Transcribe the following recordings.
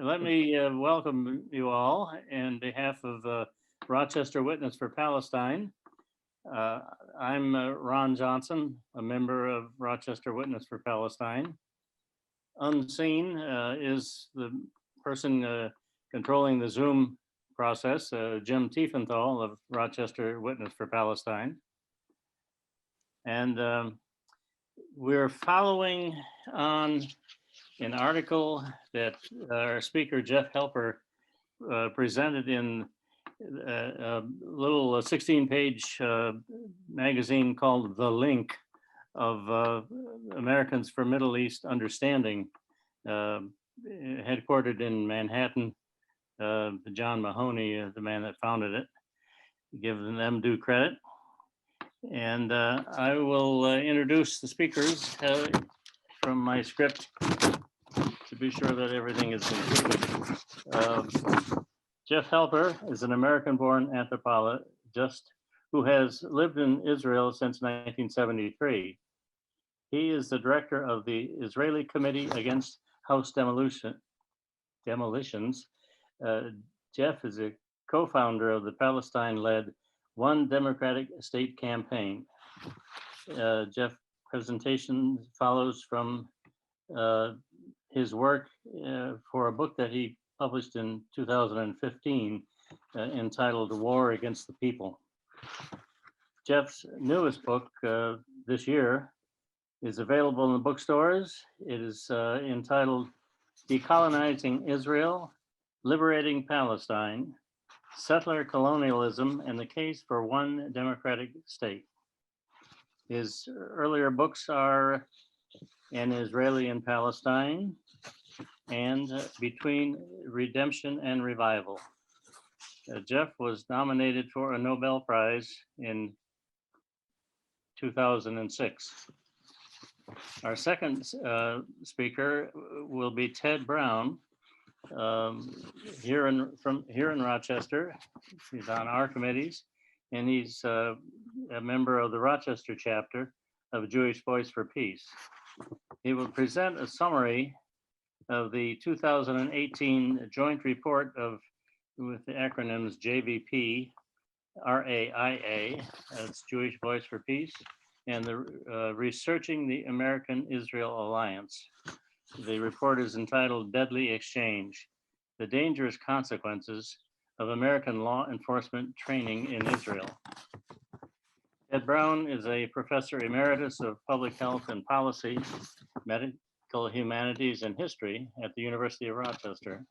Let me welcome you all on behalf of Rochester Witness for Palestine. I'm Ron Johnson, a member of Rochester Witness for Palestine. Unseen is the person controlling the Zoom process, Jim Tiefenthal of Rochester Witness for Palestine. And we're following on an article that our speaker, Jeff Halper, presented in a little 16-page magazine called The Link of Americans for Middle East Understanding, headquartered in Manhattan. John Mahoney, the man that founded it, giving them due credit. And I will introduce the speakers from my script to be sure that everything is included. Jeff Halper is an American-born anthropologist who has lived in Israel since 1973. He is the director of the Israeli Committee Against House Demolitions. Jeff is a co-founder of the Palestine-led One Democratic State campaign. Jeff's presentation follows from his work for a book that he published in 2015 entitled War Against the People. Jeff's newest book this year is available in the bookstores. It is entitled Decolonizing Israel, Liberating Palestine, Settler Colonialism and the Case for One Democratic State. His earlier books are An Israeli in Palestine and Between Redemption and Revival. Jeff was nominated for a Nobel Prize in 2006. Our second speaker will be Ted Brown, here in Rochester. He's on our committees, and he's a member of the Rochester chapter of Jewish Voice for Peace. He will present a summary of the 2018 joint report with the acronyms JVP, RAIA, that's Jewish Voice for Peace, and the Researching the American-Israel Alliance. The report is entitled Deadly Exchange, The Dangerous Consequences of American Law Enforcement Training in Israel. Ted Brown is a professor emeritus of public health and policy, medical humanities and history at the University of Rochester.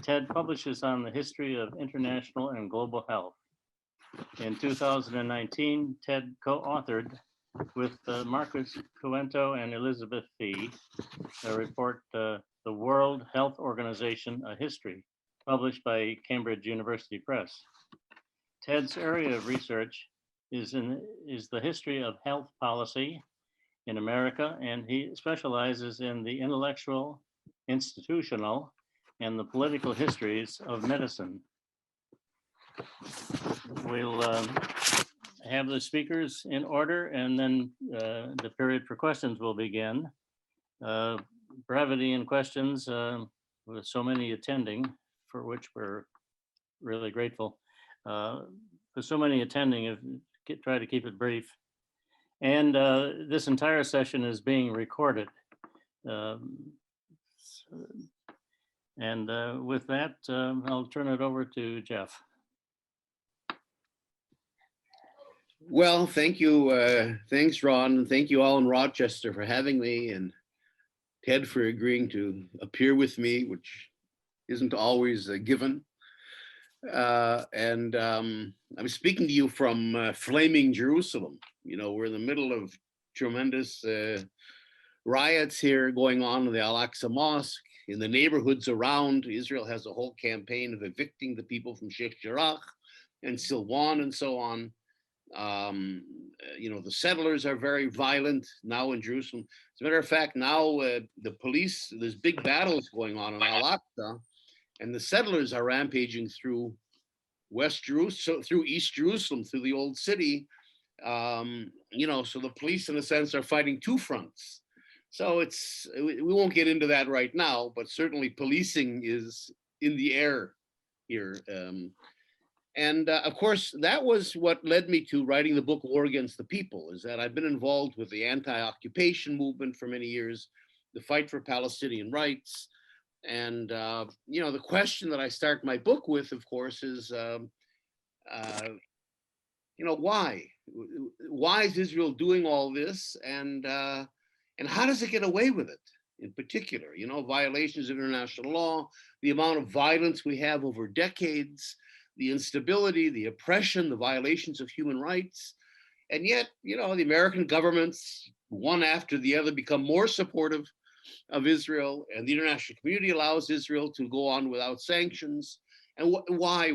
Ted publishes on the history of international and global health. In 2019, Ted co-authored with Marcus Cuento and Elizabeth Fee a report, The World Health Organization, A History, published by Cambridge University Press. Ted's area of research is the history of health policy in America, and he specializes in the intellectual, institutional, and the political histories of medicine. We'll have the speakers in order, and then the period for questions will begin. Brevity in questions, with so many attending, for which we're really grateful. For so many attending, try to keep it brief. And this entire session is being recorded. With that, I'll turn it over to Jeff. Well, thank you. Thanks, Ron. And thank you all in Rochester for having me, and Ted for agreeing to appear with me, which isn't always a given. I'm speaking to you from flaming Jerusalem. You know, we're in the middle of tremendous riots here going on in the Al-Aqsa Mosque, in the neighborhoods around. Israel has a whole campaign of evicting the people from Sheikh Jarrah and Silwan and so on. You know, the settlers are very violent now in Jerusalem. As a matter of fact, now the police, there's big battles going on in Al-Aqsa, and the settlers are rampaging through West Jerusalem, through East Jerusalem, through the old city. You know, so the police, in a sense, are fighting two fronts. So we won't get into that right now, but certainly policing is in the air here. And of course, that was what led me to writing the book War Against the People, is that I've been involved with the anti-occupation movement for many years, the fight for Palestinian rights. And, the question that I start my book with, of course, is, why? Why is Israel doing all this? And how does it get away with it in particular? Violations of international law, the amount of violence we have over decades, the instability, the oppression, the violations of human rights. And yet, the American governments, one after the other, become more supportive of Israel, and the international community allows Israel to go on without sanctions. And why?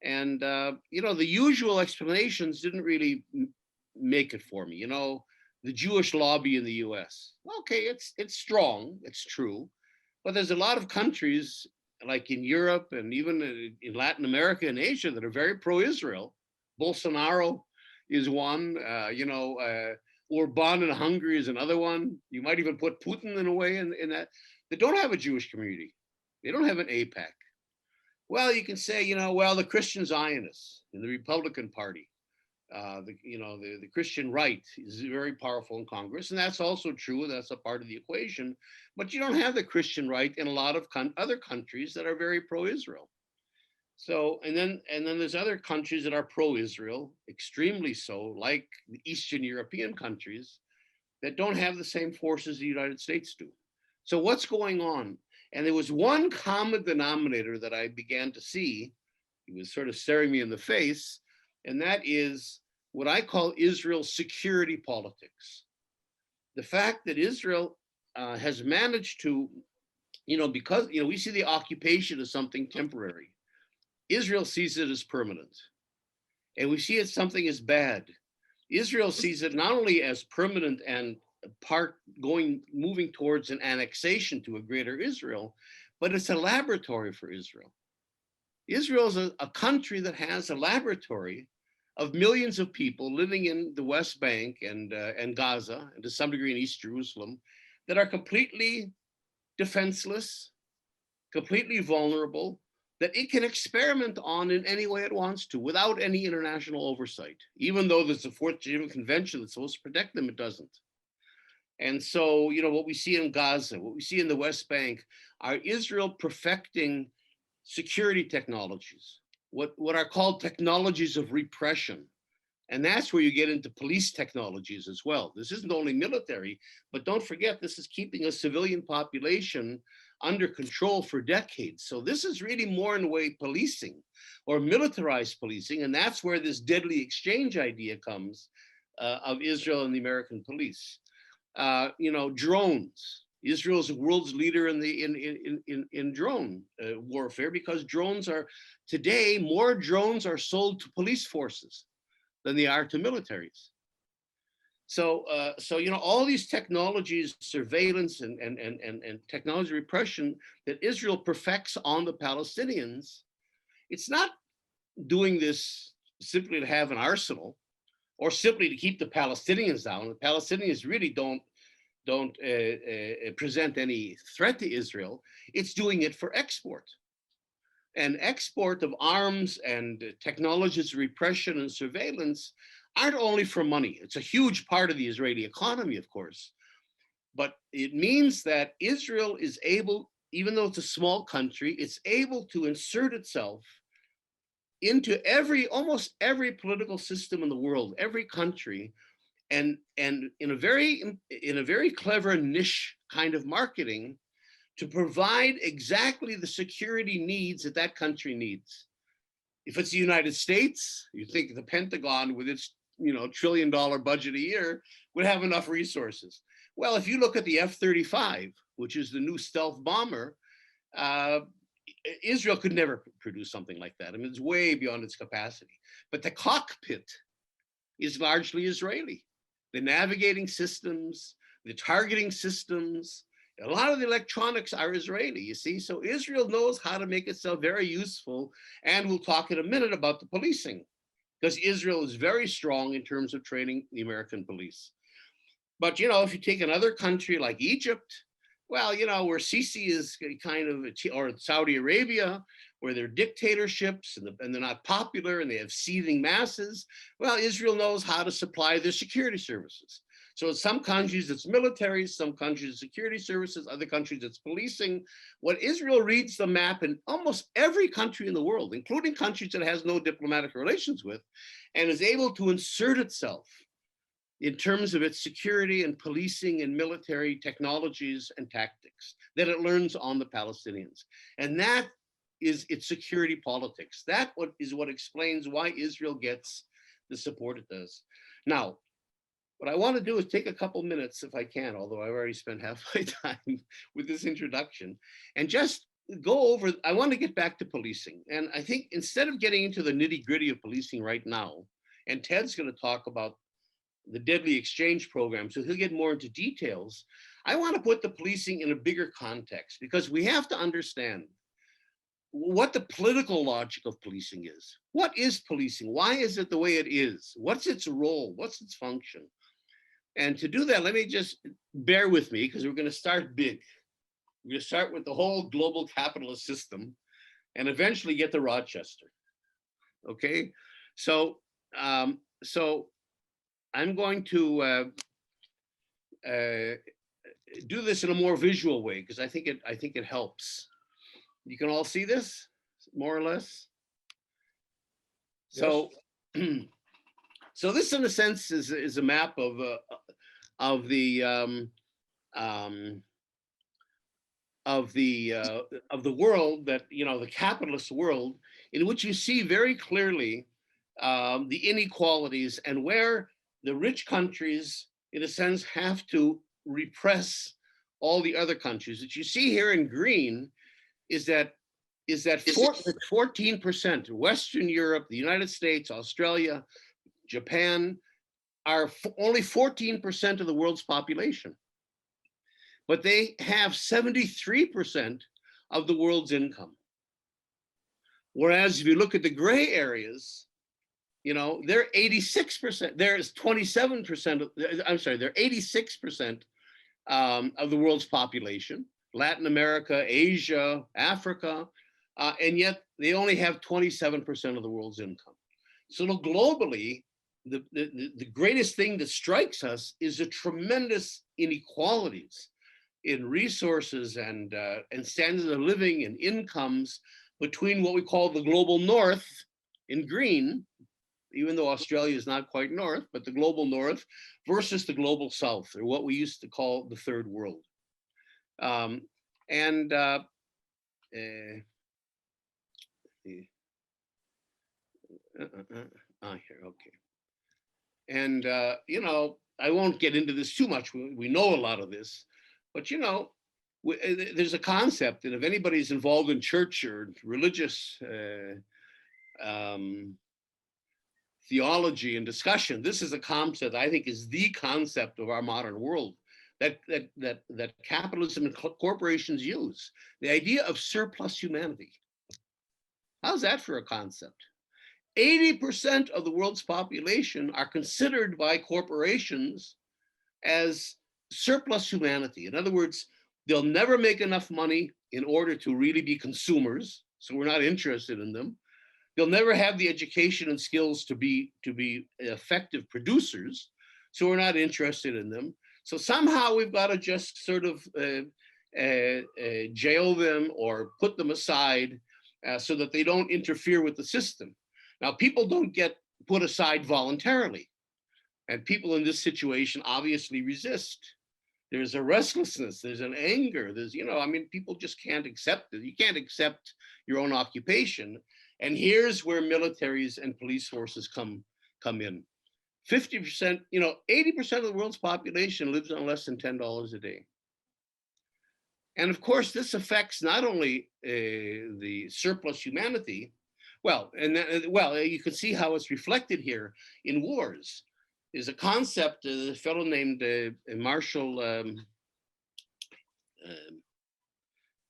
And, the usual explanations didn't really make it for me. The Jewish lobby in the US. Okay, it's strong, it's true, but there's a lot of countries like in Europe and even in Latin America and Asia that are very pro-Israel. Bolsonaro is one, Orban in Hungary is another one. You might even put Putin in a way in that. They don't have a Jewish community. They don't have an APAC. Well, you can say, the Christian Zionists in the Republican Party, the Christian right is very powerful in Congress, and that's also true. That's a part of the equation. But you don't have the Christian right in a lot of other countries that are very pro-Israel. So, and then there's other countries that are pro-Israel, extremely so, like the Eastern European countries that don't have the same forces the United States do. So what's going on? And there was one common denominator that I began to see. He was sort of staring me in the face, and that is what I call Israel's security politics. The fact that Israel has managed to, because, we see the occupation as something temporary. Israel sees it as permanent. And we see it something as bad. Israel sees it not only as permanent and moving towards an annexation to a greater Israel, but it's a laboratory for Israel. Israel is a country that has a laboratory of millions of people living in the West Bank and Gaza, and to some degree in East Jerusalem, that are completely defenseless, completely vulnerable, that it can experiment on in any way it wants to without any international oversight. Even though there's a Fourth Geneva Convention that's supposed to protect them, it doesn't. And so, what we see in Gaza, what we see in the West Bank, are Israel perfecting security technologies, what are called technologies of repression. And that's where you get into police technologies as well. This isn't only military, but don't forget, this is keeping a civilian population under control for decades. So this is really more in a way policing or militarized policing. And that's where this deadly exchange idea comes of Israel and the American police. Drones. Israel is the world's leader in drone warfare, because today more drones are sold to police forces than they are to militaries. So all these technologies, surveillance and technology repression that Israel perfects on the Palestinians, it's not doing this simply to have an arsenal or simply to keep the Palestinians down. The Palestinians really don't present any threat to Israel. It's doing it for export. And export of arms and technologies of repression and surveillance aren't only for money. It's a huge part of the Israeli economy, of course. But it means that Israel is able, even though it's a small country, it's able to insert itself into almost every political system in the world, every country, and in a very clever niche kind of marketing, to provide exactly the security needs that country needs. If it's the United States, you think the Pentagon with its $1 trillion budget a year would have enough resources. Well, if you look at the F-35, which is the new stealth bomber, Israel could never produce something like that. I mean, it's way beyond its capacity. But the cockpit is largely Israeli. The navigating systems, the targeting systems, a lot of the electronics are Israeli, you see. So Israel knows how to make itself very useful. And we'll talk in a minute about the policing, because Israel is very strong in terms of training the American police. But, if you take another country like Egypt, well, where Sisi is kind of, or Saudi Arabia, where they're dictatorships and they're not popular and they have seething masses, well, Israel knows how to supply their security services. So in some countries it's military, some countries it's security services, other countries it's policing. What Israel reads the map in almost every country in the world, including countries it has no diplomatic relations with, and is able to insert itself in terms of its security and policing and military technologies and tactics that it learns on the Palestinians. And that is its security politics. That is what explains why Israel gets the support it does. Now, what I want to do is take a couple minutes, if I can, although I've already spent half my time with this introduction, and just go over, I want to get back to policing. And I think instead of getting into the nitty-gritty of policing right now, and Ted's going to talk about the deadly exchange program, so he'll get more into details, I want to put the policing in a bigger context, because we have to understand what the political logic of policing is. What is policing? Why is it the way it is? What's its role? What's its function? And to do that, let me just bear with me, because we're going to start big. We're going to start with the whole global capitalist system and eventually get to Rochester. Okay, so I'm going to do this in a more visual way, because I think it helps. You can all see this, more or less. So, yes. So this, in a sense, is a map of the world, that the capitalist world, in which you see very clearly the inequalities, and where the rich countries, in a sense, have to repress all the other countries. That you see here in green is that 14%, Western Europe, the United States, Australia, Japan, are only 14% of the world's population. But they have 73% of the world's income. Whereas if you look at the gray areas, they're 86%, there's 27%, they're 86% of the world's population, Latin America, Asia, Africa, and yet they only have 27% of the world's income. So globally, the greatest thing that strikes us is the tremendous inequalities in resources and standards of living and incomes between what we call the global north in green, even though Australia is not quite north, but the global north versus the global south, or what we used to call the third world. Here, okay. And, I won't get into this too much. We know a lot of this, but, there's a concept that if anybody's involved in church or religious theology and discussion, this is a concept I think is the concept of our modern world that capitalism and corporations use. The idea of surplus humanity. How's that for a concept? 80% of the world's population are considered by corporations as surplus humanity. In other words, they'll never make enough money in order to really be consumers, so we're not interested in them. They'll never have the education and skills to be effective producers, so we're not interested in them. So somehow we've got to just sort of jail them or put them aside so that they don't interfere with the system. Now, people don't get put aside voluntarily, and people in this situation obviously resist. There's a restlessness, there's an anger, there's, people just can't accept it. You can't accept your own occupation. And here's where militaries and police forces come in. 50%, 80% of the world's population lives on less than $10 a day. And of course, this affects not only the surplus humanity, you can see how it's reflected here in wars. There's a concept, a fellow named Marshall,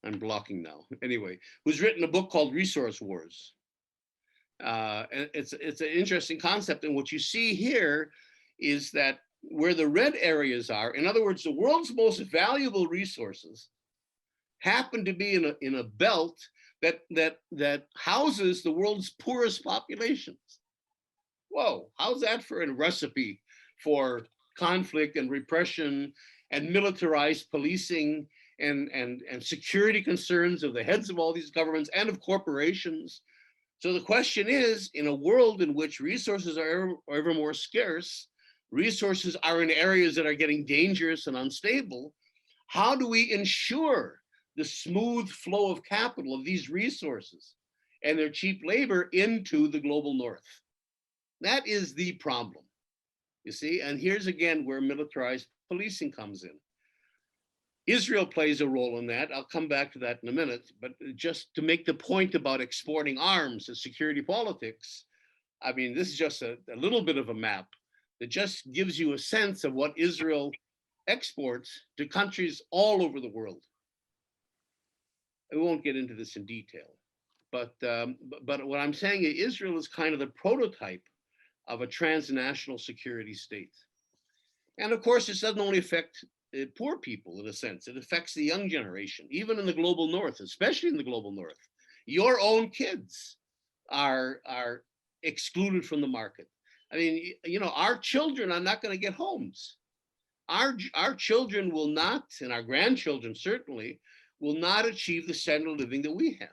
I'm blocking now, anyway, who's written a book called Resource Wars. And it's an interesting concept. And what you see here is that where the red areas are, in other words, the world's most valuable resources happen to be in a belt that houses the world's poorest populations. Whoa, how's that for a recipe for conflict and repression and militarized policing and security concerns of the heads of all these governments and of corporations? So the question is, in a world in which resources are ever more scarce, resources are in areas that are getting dangerous and unstable, how do we ensure the smooth flow of capital of these resources and their cheap labor into the global north? That is the problem, you see? And here's again where militarized policing comes in. Israel plays a role in that. I'll come back to that in a minute, but just to make the point about exporting arms and security politics, I mean, this is just a little bit of a map that just gives you a sense of what Israel exports to countries all over the world. I won't get into this in detail, but what I'm saying is Israel is kind of the prototype of a transnational security state. And of course, this doesn't only affect poor people in a sense, it affects the young generation, even in the global north, especially in the global north. Your own kids are excluded from the market. I mean, you know, our children are not going to get homes. Our children will not, and our grandchildren certainly, will not achieve the standard of living that we have.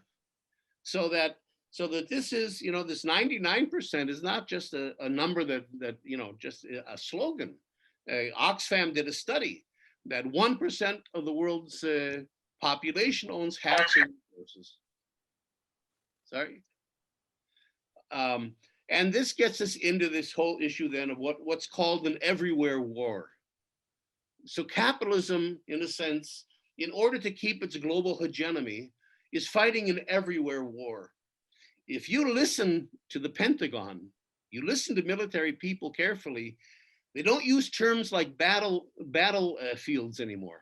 So that this is, you know, this 99% is not just a number that you know, just a slogan. Oxfam did a study that 1% of the world's population owns half the resources. Sorry. And this gets us into this whole issue then of what's called an everywhere war. So capitalism, in a sense, in order to keep its global hegemony, is fighting an everywhere war. If you listen to the Pentagon, you listen to military people carefully, they don't use terms like battlefields anymore.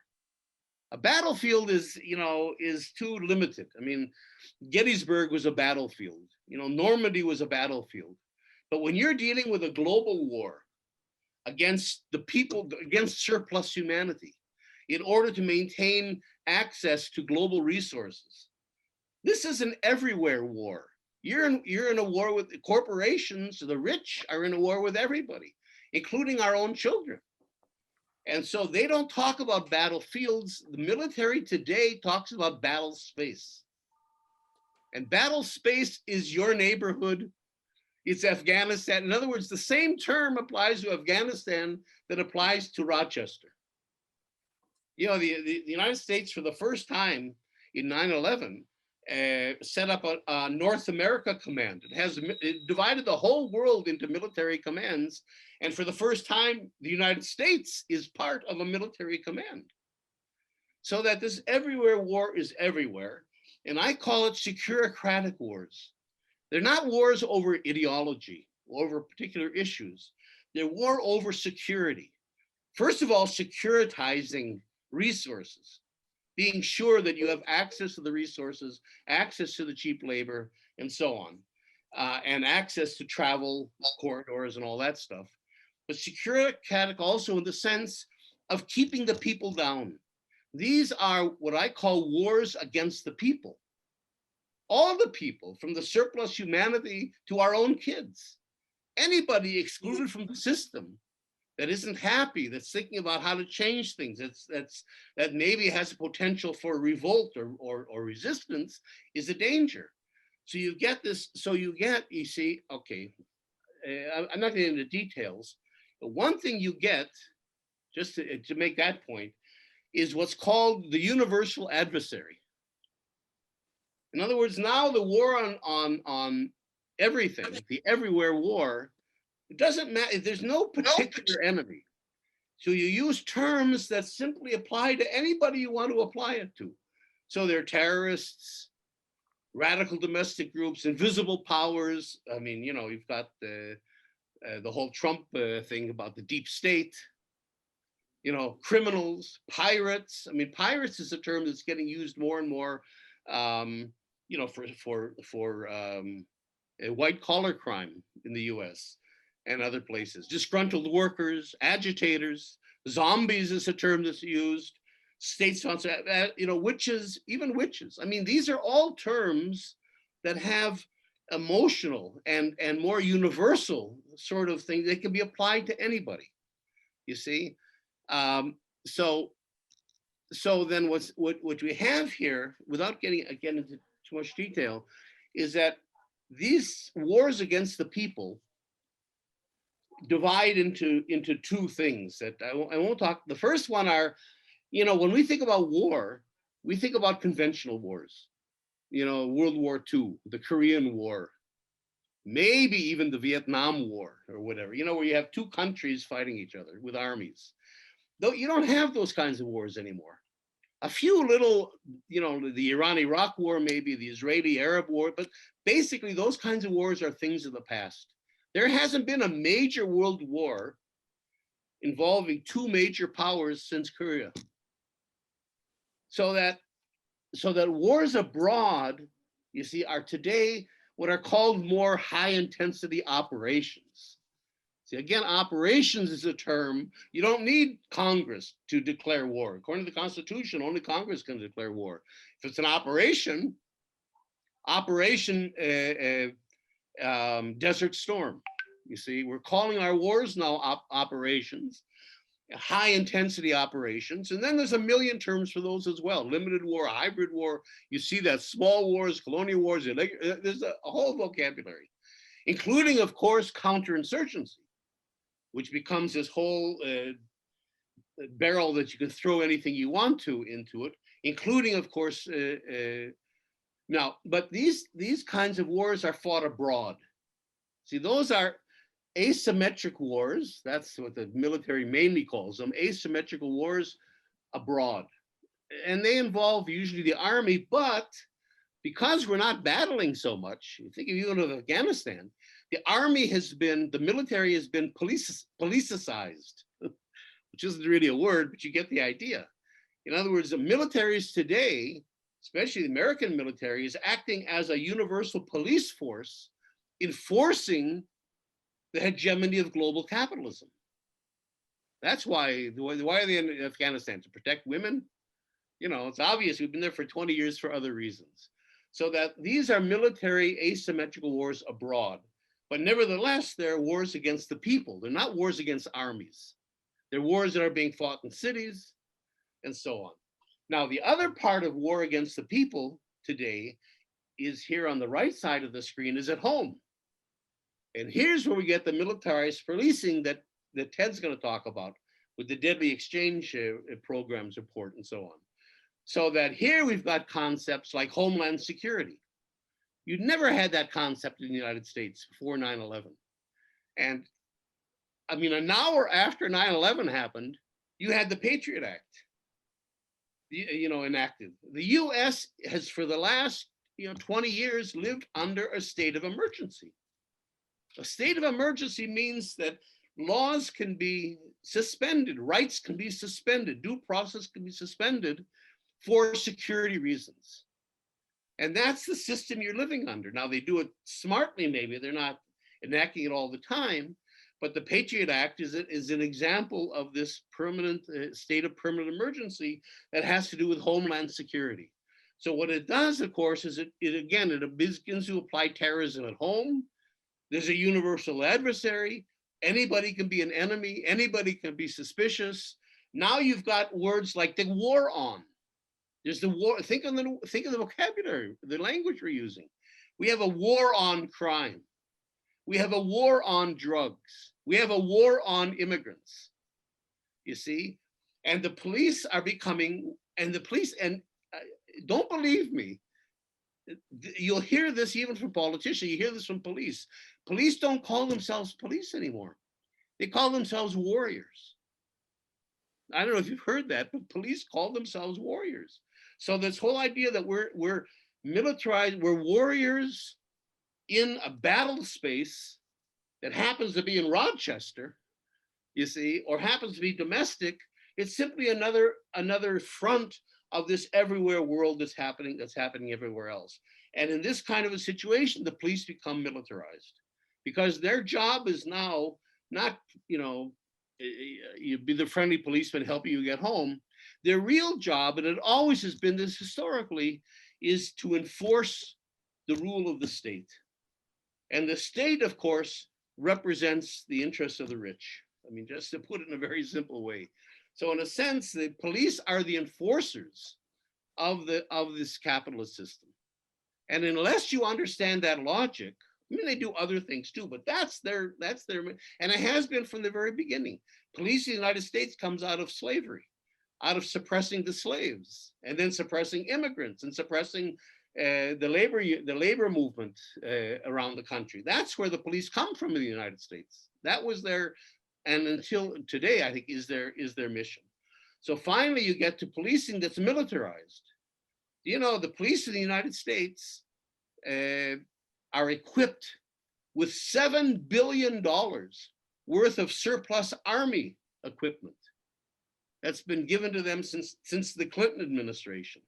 A battlefield is, you know, is too limited. I mean, Gettysburg was a battlefield. You know, Normandy was a battlefield. But when you're dealing with a global war against the people, against surplus humanity, in order to maintain access to global resources, this is an everywhere war. You're in a war with the corporations. The rich are in a war with everybody, including our own children. And so they don't talk about battlefields. The military today talks about battle space. And battle space is your neighborhood. It's Afghanistan. In other words, the same term applies to Afghanistan that applies to Rochester. You know, the United States, for the first time in 9/11, set up a North America command. It divided the whole world into military commands. And for the first time, the United States is part of a military command. So that this everywhere war is everywhere. And I call it securocratic wars. They're not wars over ideology, over particular issues. They're war over security. First of all, securitizing resources, being sure that you have access to the resources, access to the cheap labor, and so on, and access to travel corridors and all that stuff. But securocratic also in the sense of keeping the people down. These are what I call wars against the people. All the people, from the surplus humanity to our own kids. Anybody excluded from the system that isn't happy, that's thinking about how to change things, that maybe has a potential for revolt or resistance, is a danger. So you get this, you see, okay, I'm not getting into details, but one thing you get, just to make that point, is what's called the universal adversary. In other words, now the war on everything, the everywhere war, it doesn't matter. There's no particular enemy. So you use terms that simply apply to anybody you want to apply it to. So they're terrorists, radical domestic groups, invisible powers. I mean, you know, you've got the whole Trump thing about the deep state. You know, criminals, pirates. I mean, pirates is a term that's getting used more and more. You know, for a white collar crime in the U.S. and other places. Disgruntled workers, agitators, zombies is a term that's used, state-sponsored, witches, even witches. I mean, these are all terms that have emotional and more universal sort of things that can be applied to anybody, you see? So then what we have here, without getting again into too much detail, is that these wars against the people divide into two things that I won't talk. The first one are, when we think about war, we think about conventional wars, World War II, the Korean War, maybe even the Vietnam War or whatever, where you have two countries fighting each other with armies. Though you don't have those kinds of wars anymore. A few little, the Iran-Iraq War, maybe the Israeli-Arab War, but basically those kinds of wars are things of the past. There hasn't been a major world war involving two major powers since Korea. So that wars abroad, you see, are today what are called more high intensity operations. See, again, operations is a term. You don't need Congress to declare war. According to the Constitution, only Congress can declare war. If it's an operation, Desert Storm. You see, we're calling our wars now operations, high intensity operations. And then there's a million terms for those as well. Limited war, hybrid war. You see that, small wars, colonial wars, there's a whole vocabulary, including, of course, counterinsurgency, which becomes this whole barrel that you can throw anything you want to into it, including, of course, now, but these kinds of wars are fought abroad. See, those are asymmetric wars. That's what the military mainly calls them, asymmetrical wars abroad. And they involve usually the army, but because we're not battling so much, you think even of Afghanistan, the military has been politicized, which isn't really a word, but you get the idea. In other words, the militaries today, especially the American military, is acting as a universal police force, enforcing the hegemony of global capitalism. That's why are they in Afghanistan? To protect women? It's obvious. We've been there for 20 years for other reasons. So that these are military asymmetrical wars abroad. But nevertheless, they're wars against the people. They're not wars against armies. They're wars that are being fought in cities and so on. Now, the other part of war against the people today is here on the right side of the screen, is at home. And here's where we get the militarized policing that Ted's going to talk about with the deadly exchange programs report and so on. So that here we've got concepts like homeland security. You'd never had that concept in the United States before 9/11. And I mean, an hour after 9/11 happened, you had the Patriot Act, enacted. The US has, for the last 20 years, lived under a state of emergency. A state of emergency means that laws can be suspended, rights can be suspended, due process can be suspended for security reasons. And that's the system you're living under. Now, they do it smartly, maybe. They're not enacting it all the time. But the Patriot Act is an example of this permanent state of permanent emergency that has to do with homeland security. So what it does, of course, is it begins to apply terrorism at home. There's a universal adversary. Anybody can be an enemy. Anybody can be suspicious. Now you've got words like the war on. There's the war. Think of the vocabulary, the language we're using. We have a war on crime. We have a war on drugs. We have a war on immigrants. You see, and the police are becoming, don't believe me. You'll hear this even from politicians. You hear this from police. Police don't call themselves police anymore. They call themselves warriors. I don't know if you've heard that, but police call themselves warriors. So this whole idea that we're militarized, we're warriors in a battle space that happens to be in Rochester, you see, or happens to be domestic, it's simply another front of this everywhere world that's happening everywhere else. And in this kind of a situation, the police become militarized. because their job is now not, you be the friendly policeman helping you get home. Their real job, and it always has been this historically, is to enforce the rule of the state. And the state, of course, represents the interests of the rich. I mean, just to put it in a very simple way. So in a sense, the police are the enforcers of this capitalist system. And unless you understand that logic, I mean, they do other things too, but that's their, and it has been from the very beginning. Police in the United States comes out of slavery, out of suppressing the slaves, and then suppressing immigrants and suppressing the labor movement around the country. That's where the police come from in the United States. That was their, and until today, I think, is their mission. So finally, you get to policing that's militarized. The police in the United States are equipped with $7 billion worth of surplus army equipment that's been given to them since the Clinton administration,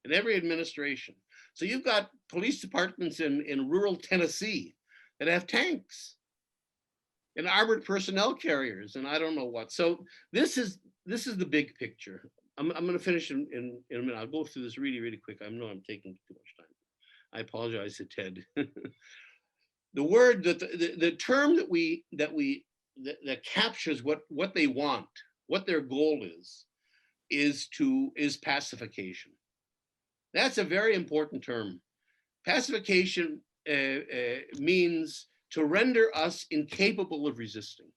in every administration. So you've got police departments in rural Tennessee that have tanks and armored personnel carriers and I don't know what. So this is the big picture. I'm going to finish in a minute. I'll go through this really, really quick. I know I'm taking too much time. I apologize to Ted. The word the term that captures what they want, what their goal is pacification. That's a very important term. Pacification means to render us incapable of resisting.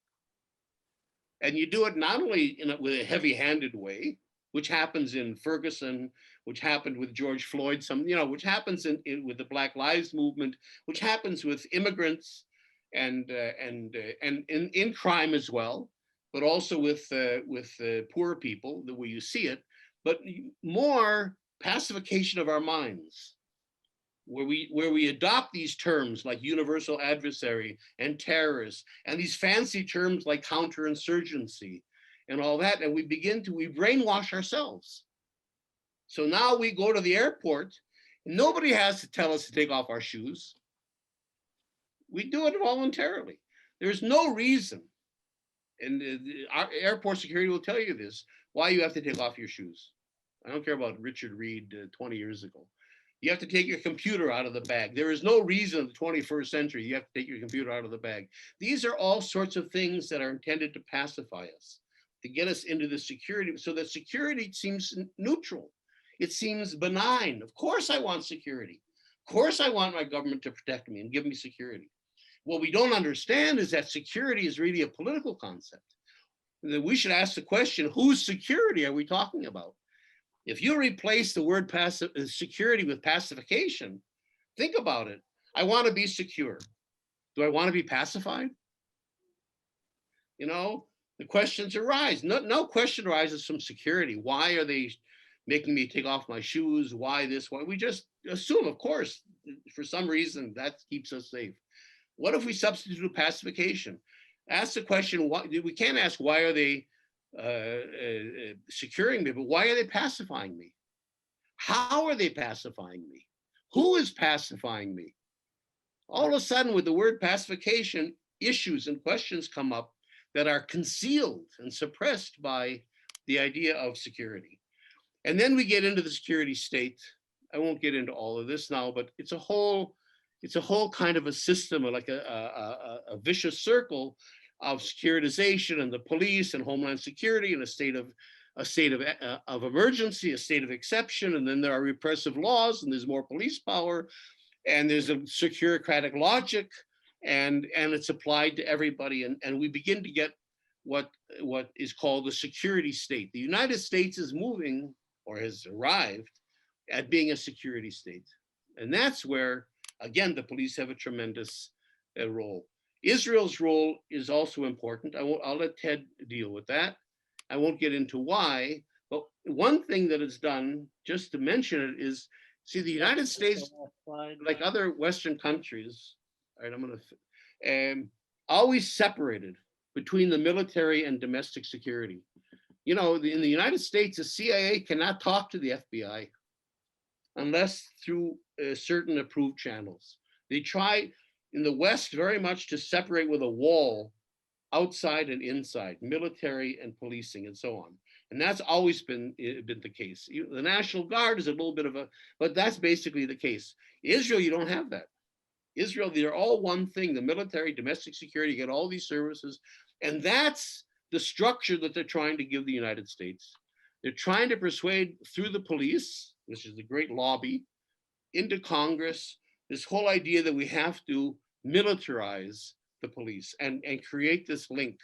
And you do it not only with a heavy-handed way, which happens in Ferguson, which happened with George Floyd, which happens with the Black Lives Movement, which happens with immigrants and in crime as well, but also with poor people, the way you see it, but more pacification of our minds, where we adopt these terms like universal adversary and terrorist, and these fancy terms like counterinsurgency and all that, and we brainwash ourselves. So now we go to the airport, and nobody has to tell us to take off our shoes. We do it voluntarily. There's no reason, and our airport security will tell you this, why you have to take off your shoes. I don't care about Richard Reed 20 years ago. You have to take your computer out of the bag. There is no reason in the 21st century you have to take your computer out of the bag. These are all sorts of things that are intended to pacify us, to get us into the security, so that security seems neutral. It seems benign. Of course I want security. Of course I want my government to protect me and give me security. What we don't understand is that security is really a political concept. That we should ask the question, whose security are we talking about? If you replace the word security with pacification, think about it. I want to be secure. Do I want to be pacified? The questions arise. No question arises from security. Why are they making me take off my shoes? Why this? Why? We just assume, of course, for some reason that keeps us safe. What if we substitute pacification? Ask the question, we can't ask why are they securing me, but why are they pacifying me? How are they pacifying me? Who is pacifying me? All of a sudden, with the word pacification, issues and questions come up that are concealed and suppressed by the idea of security. And then we get into the security state. I won't get into all of this now, but it's a whole kind of a system, like a vicious circle of securitization and the police and Homeland Security and a state of emergency, a state of exception, and then there are repressive laws, and there's more police power, and there's a securocratic logic, and it's applied to everybody, and we begin to get what is called the security state. The United States is moving, or has arrived, at being a security state, and that's where, again, the police have a tremendous role. Israel's role is also important. I'll let Ted deal with that. I won't get into why, but one thing that it's done, just to mention it, is, see, the United States, like other Western countries, all right, I'm gonna, always separated between the military and domestic security. In the United States, the CIA cannot talk to the FBI unless through certain approved channels. They try, in the West very much to separate with a wall outside and inside, military and policing and so on. And that's always been the case. The National Guard is a little bit of a, but that's basically the case. Israel, you don't have that. Israel, they're all one thing, the military, domestic security, you get all these services. And that's the structure that they're trying to give the United States. They're trying to persuade through the police, which is the great lobby, into Congress, this whole idea that we have to militarize the police and create this link.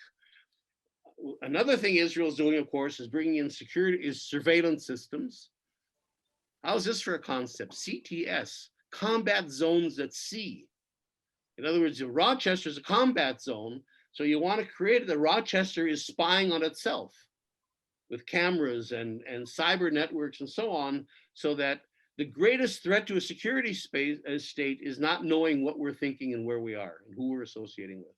Another thing Israel is doing, of course, is bringing in surveillance systems. How's this for a concept? CTS, combat zones at sea. In other words, Rochester is a combat zone, so you want to create that Rochester is spying on itself with cameras and cyber networks and so on, so that the greatest threat to a security state is not knowing what we're thinking and where we are and who we're associating with.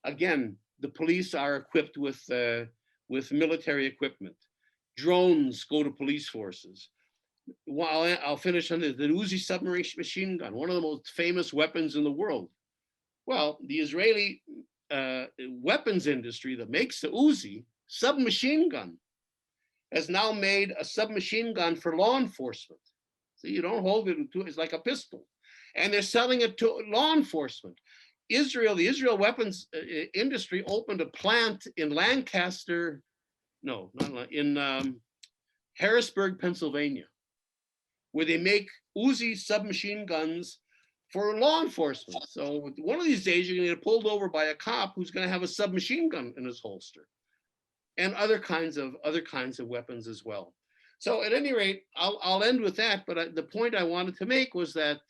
Again, the police are equipped with military equipment. Drones go to police forces. Well, I'll finish on the Uzi submarine machine gun, one of the most famous weapons in the world. Well, the Israeli weapons industry that makes the Uzi submachine gun has now made a submachine gun for law enforcement. So you don't hold it to, it's like a pistol. And they're selling it to law enforcement. The Israel weapons industry opened a plant in Lancaster, no, not in Harrisburg, Pennsylvania, where they make Uzi submachine guns for law enforcement. So one of these days you're gonna get pulled over by a cop who's gonna have a submachine gun in his holster, and other kinds of weapons as well. So at any rate, I'll end with that. But the point I wanted to make was that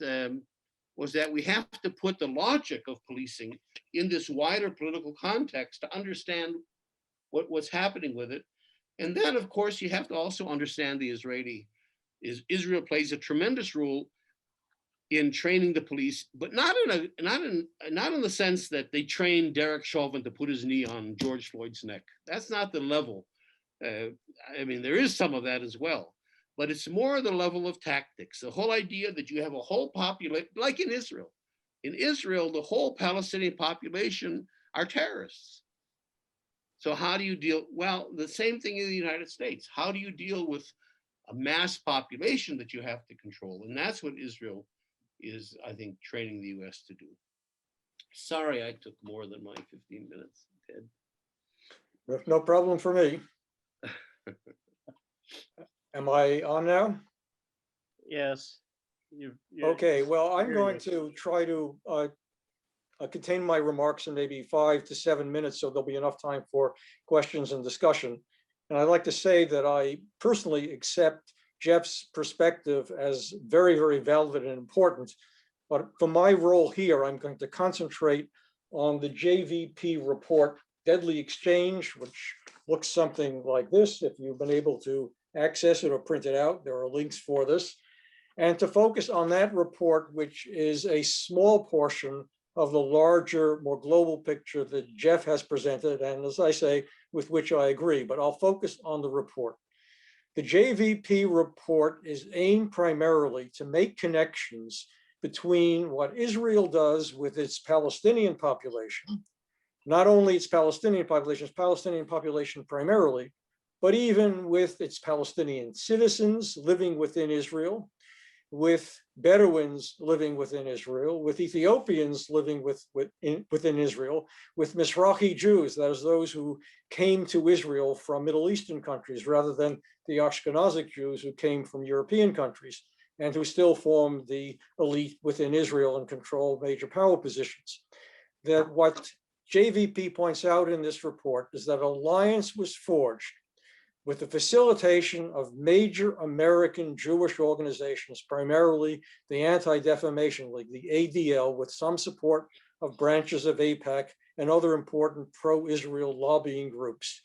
we have to put the logic of policing in this wider political context to understand what's happening with it. And then, of course, you have to also understand Israel plays a tremendous role in training the police, but not in the sense that they train Derek Chauvin to put his knee on George Floyd's neck. That's not the level. I mean, there is some of that as well, but it's more the level of tactics. The whole idea that you have a whole population, like in Israel. In Israel, the whole Palestinian population are terrorists. So how do you deal? Well, the same thing in the United States. How do you deal with a mass population that you have to control? And that's what Israel is, I think, training the US to do. Sorry, I took more than my 15 minutes, Ted. No problem for me. Am I on now? Yes. Okay, well, I'm you're going good. to try to contain my remarks in maybe 5 to 7 minutes, so there'll be enough time for questions and discussion. And I'd like to say that I personally accept Jeff's perspective as very, very valid and important. But for my role here, I'm going to concentrate on the JVP report, Deadly Exchange, which looks something like this. If you've been able to access it or print it out, there are links for this. And to focus on that report, which is a small portion of the larger, more global picture that Jeff has presented, and as I say, with which I agree, but I'll focus on the report. The JVP report is aimed primarily to make connections between what Israel does with its Palestinian population, not only its Palestinian population primarily, but even with its Palestinian citizens living within Israel, with Bedouins living within Israel, with Ethiopians living within Israel, with Mizrahi Jews, that is those who came to Israel from Middle Eastern countries rather than the Ashkenazic Jews who came from European countries and who still form the elite within Israel and control major power positions. That what JVP points out in this report is that alliance was forged with the facilitation of major American Jewish organizations, primarily the Anti-Defamation League, the ADL, with some support of branches of AIPAC and other important pro-Israel lobbying groups.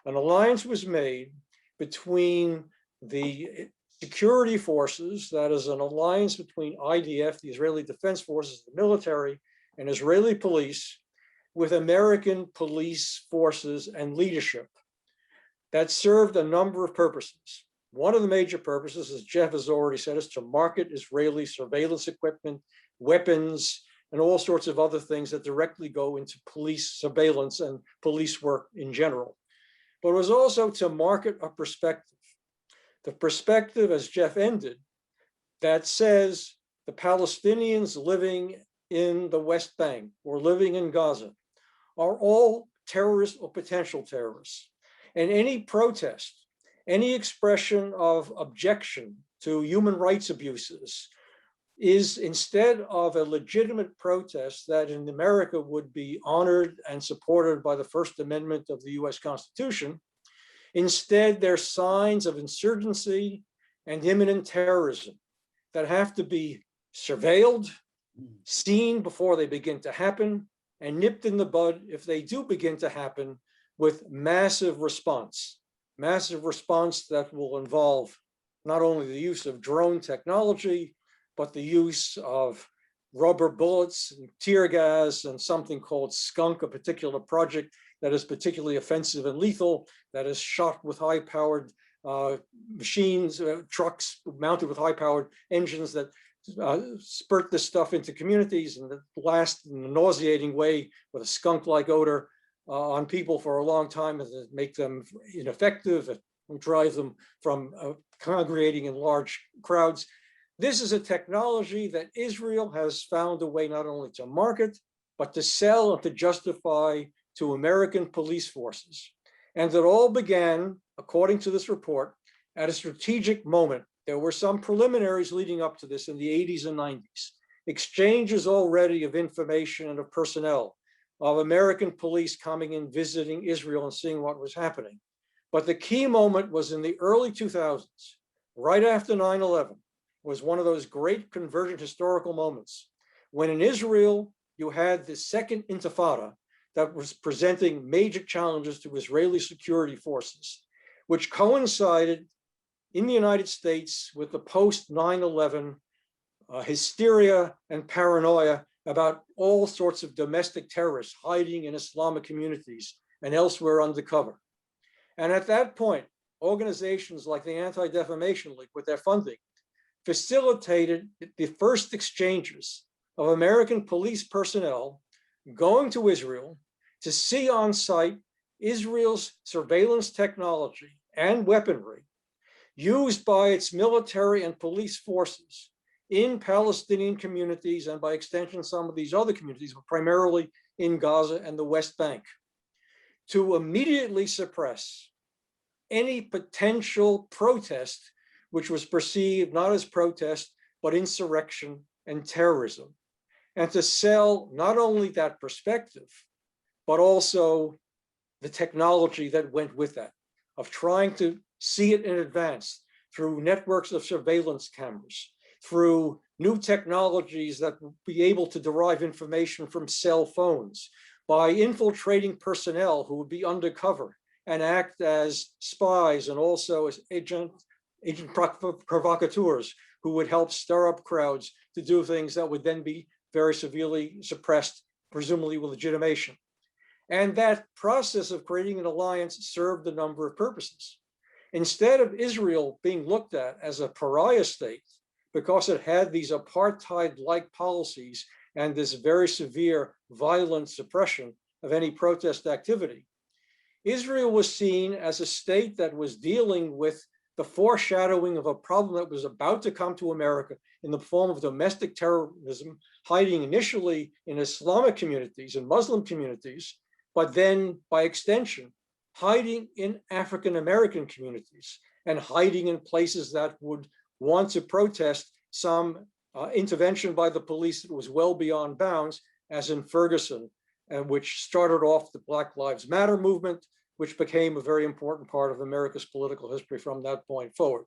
An alliance was made between the security forces, that is an alliance between IDF, the Israeli Defense Forces, the military, and Israeli police, with American police forces and leadership. That served a number of purposes. One of the major purposes, as Jeff has already said, is to market Israeli surveillance equipment, weapons, and all sorts of other things that directly go into police surveillance and police work in general. But it was also to market a perspective. The perspective, as Jeff ended, that says the Palestinians living in the West Bank or living in Gaza are all terrorists or potential terrorists. And any protest, any expression of objection to human rights abuses is, instead of a legitimate protest that in America would be honored and supported by the First Amendment of the US Constitution, instead they're signs of insurgency and imminent terrorism that have to be surveilled, seen before they begin to happen, and nipped in the bud if they do begin to happen, with massive response that will involve not only the use of drone technology, but the use of rubber bullets and tear gas and something called skunk, a particular project that is particularly offensive and lethal, that is shot with high-powered machines, trucks mounted with high-powered engines that spurt this stuff into communities and that blast in a nauseating way with a skunk-like odor on people for a long time, and make them ineffective and drive them from congregating in large crowds. This is a technology that Israel has found a way not only to market, but to sell and to justify to American police forces. And it all began, according to this report, at a strategic moment. There were some preliminaries leading up to this in the 80s and 90s, exchanges already of information and of personnel, of American police coming and visiting Israel and seeing what was happening. But the key moment was in the early 2000s, right after 9/11, was one of those great convergent historical moments when in Israel you had the second intifada that was presenting major challenges to Israeli security forces, which coincided in the United States with the post 9/11 hysteria and paranoia about all sorts of domestic terrorists hiding in Islamic communities and elsewhere undercover. And at that point, organizations like the Anti-Defamation League, with their funding, facilitated the first exchanges of American police personnel going to Israel to see on site Israel's surveillance technology and weaponry used by its military and police forces in Palestinian communities, and by extension, some of these other communities, but primarily in Gaza and the West Bank, to immediately suppress any potential protest which was perceived not as protest, but insurrection and terrorism, and to sell not only that perspective, but also the technology that went with that, of trying to see it in advance through networks of surveillance cameras, through new technologies that will be able to derive information from cell phones, by infiltrating personnel who would be undercover and act as spies and also as agent provocateurs who would help stir up crowds to do things that would then be very severely suppressed, presumably with legitimation. And that process of creating an alliance served a number of purposes. Instead of Israel being looked at as a pariah state because it had these apartheid-like policies and this very severe violent suppression of any protest activity, Israel was seen as a state that was dealing with the foreshadowing of a problem that was about to come to America in the form of domestic terrorism, hiding initially in Islamic communities and Muslim communities, but then by extension, hiding in African-American communities and hiding in places that would want to protest some intervention by the police that was well beyond bounds, as in Ferguson, which started off the Black Lives Matter movement, which became a very important part of America's political history from that point forward.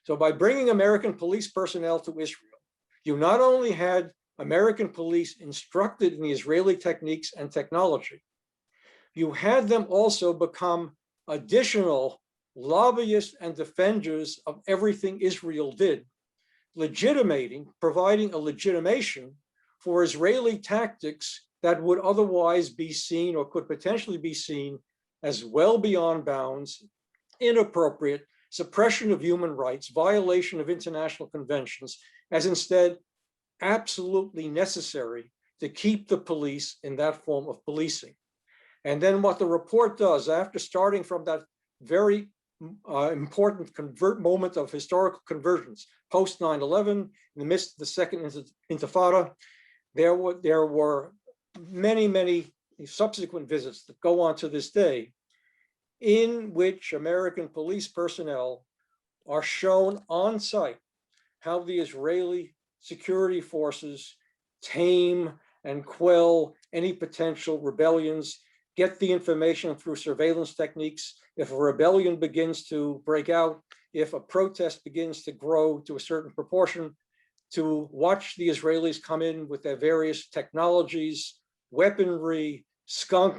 So by bringing American police personnel to Israel, you not only had American police instructed in the Israeli techniques and technology, you had them also become additional lobbyists and defenders of everything Israel did, legitimating, providing a legitimation for Israeli tactics that would otherwise be seen or could potentially be seen as well beyond bounds, inappropriate, suppression of human rights, violation of international conventions, as instead absolutely necessary to keep the police in that form of policing. And then what the report does, after starting from that very important moment of historical convergence, post 9/11, in the midst of the second intifada, there were many subsequent visits that go on to this day, in which American police personnel are shown on site how the Israeli security forces tame and quell any potential rebellions, get the information through surveillance techniques. If a rebellion begins to break out, if a protest begins to grow to a certain proportion, to watch the Israelis come in with their various technologies, weaponry, skunk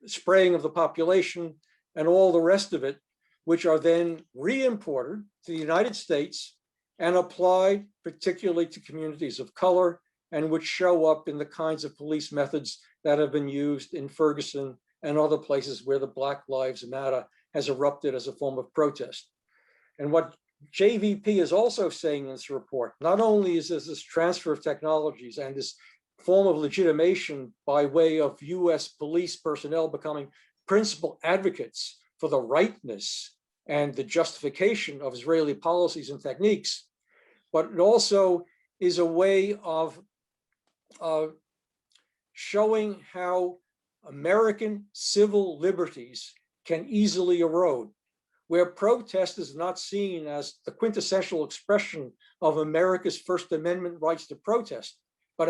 spraying of the population, and all the rest of it, which are then re-imported to the United States and applied particularly to communities of color, and which show up in the kinds of police methods that have been used in Ferguson and other places where the Black Lives Matter has erupted as a form of protest. And what JVP is also saying in this report, not only is this transfer of technologies and this form of legitimation by way of US police personnel becoming principal advocates for the rightness and the justification of Israeli policies and techniques, but it also is a way of showing how American civil liberties can easily erode, where protest is not seen as the quintessential expression of America's First Amendment rights to protest, but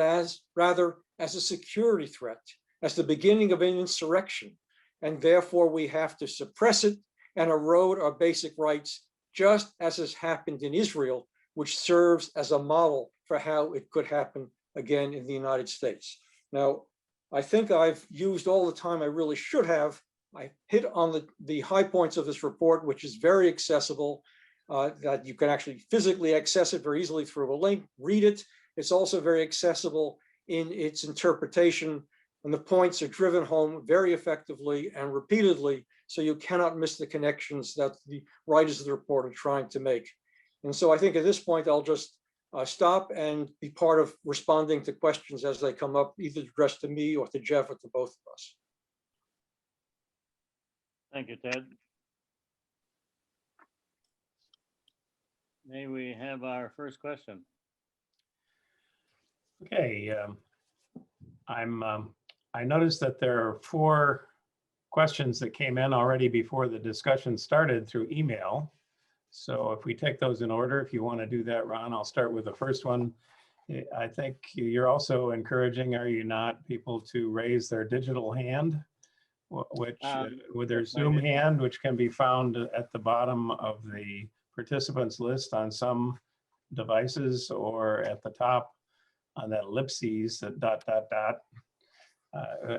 rather as a security threat, as the beginning of an insurrection. And therefore we have to suppress it and erode our basic rights, just as has happened in Israel, which serves as a model for how it could happen again in the United States. Now, I think I've used all the time I really should have. I hit on the high points of this report, which is very accessible, that you can actually physically access it very easily through a link, read it. It's also very accessible in its interpretation, and the points are driven home very effectively and repeatedly, so you cannot miss the connections that the writers of the report are trying to make. And so I think at this point, I'll just stop and be part of responding to questions as they come up, either addressed to me or to Jeff or to both of us. Thank you, Ted. May we have our first question? Okay, I noticed that there are 4 questions that came in already before the discussion started through email. So if we take those in order, if you want to do that, Ron, I'll start with the first one. I think you're also encouraging, are you not, people to raise their digital hand, which with their Zoom hand, which can be found at the bottom of the participants list on some devices, or at the top on that ellipses, that ...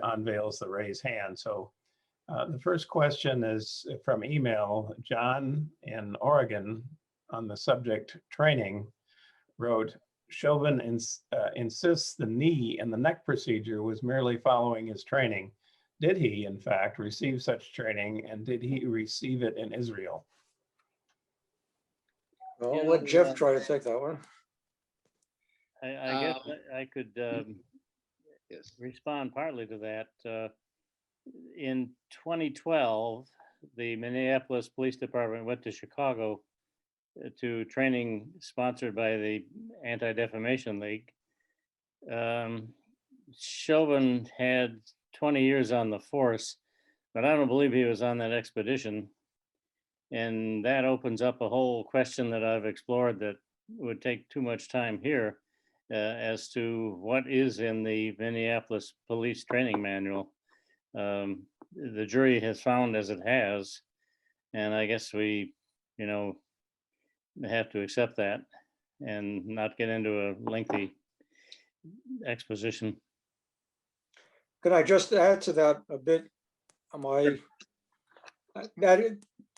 unveils the raise hand. So the first question is from email. John in Oregon, on the subject training, wrote, Chauvin insists the knee and the neck procedure was merely following his training. Did he, in fact, receive such training, and did he receive it in Israel? Well, I'll let Jeff try to take that one. I guess I could Yes. respond partly to that. In 2012, the Minneapolis Police Department went to Chicago to training sponsored by the Anti-Defamation League. Chauvin had 20 years on the force, but I don't believe he was on that expedition. And that opens up a whole question that I've explored that would take too much time here, as to what is in the Minneapolis Police Training Manual. The jury has found as it has, and I guess we, have to accept that and not get into a lengthy exposition. Can I just add to that a bit?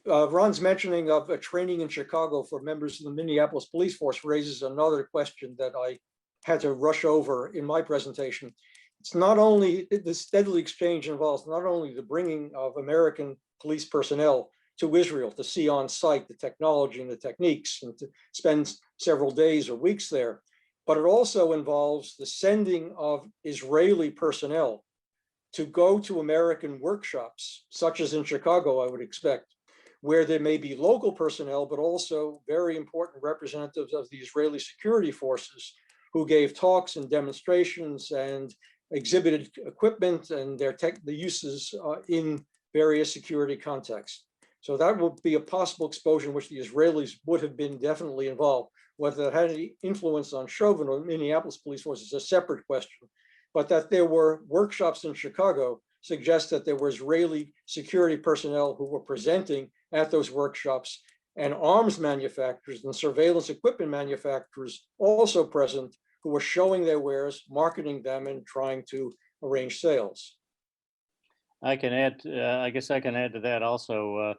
Ron's mentioning of a training in Chicago for members of the Minneapolis Police Force raises another question that I had to rush over in my presentation. It's not only, this deadly exchange involves not only the bringing of American police personnel to Israel to see on site the technology and the techniques and to spend several days or weeks there, but it also involves the sending of Israeli personnel to go to American workshops, such as in Chicago, I would expect, where there may be local personnel, but also very important representatives of the Israeli security forces who gave talks and demonstrations and exhibited equipment and the uses in various security contexts. So that would be a possible exposure in which the Israelis would have been definitely involved. Whether that had any influence on Chauvin or Minneapolis police force is a separate question. But that there were workshops in Chicago suggests that there were Israeli security personnel who were presenting at those workshops, and arms manufacturers and surveillance equipment manufacturers also present, who were showing their wares, marketing them, and trying to arrange sales. I can add, I guess I can add to that also.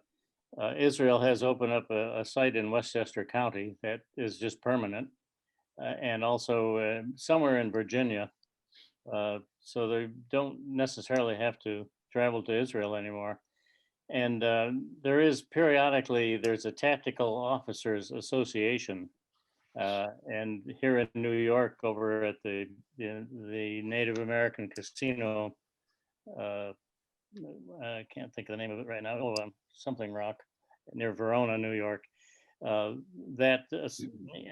Israel has opened up a site in Westchester County that is just permanent, and also somewhere in Virginia. So they don't necessarily have to travel to Israel anymore. And there is periodically, there's a Tactical Officers Association. And here in New York, over at the Native American Casino, I can't think of the name of it right now. Oh, something Rock near Verona, New York. That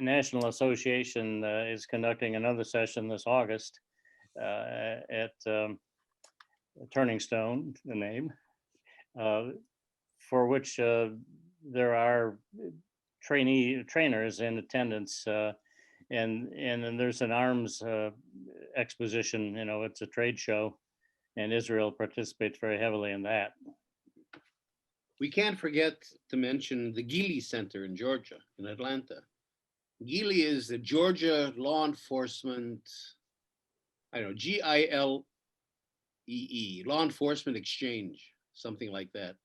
National Association is conducting another session this August at Turning Stone, the name, for which there are trainers in attendance, and then there's an arms exposition. You know, it's a trade show, and Israel participates very heavily in that. We can't forget to mention the Gili Center in Georgia, in Atlanta. Gili is the Georgia Law Enforcement, I don't know, GILEE, Law Enforcement Exchange, something like that.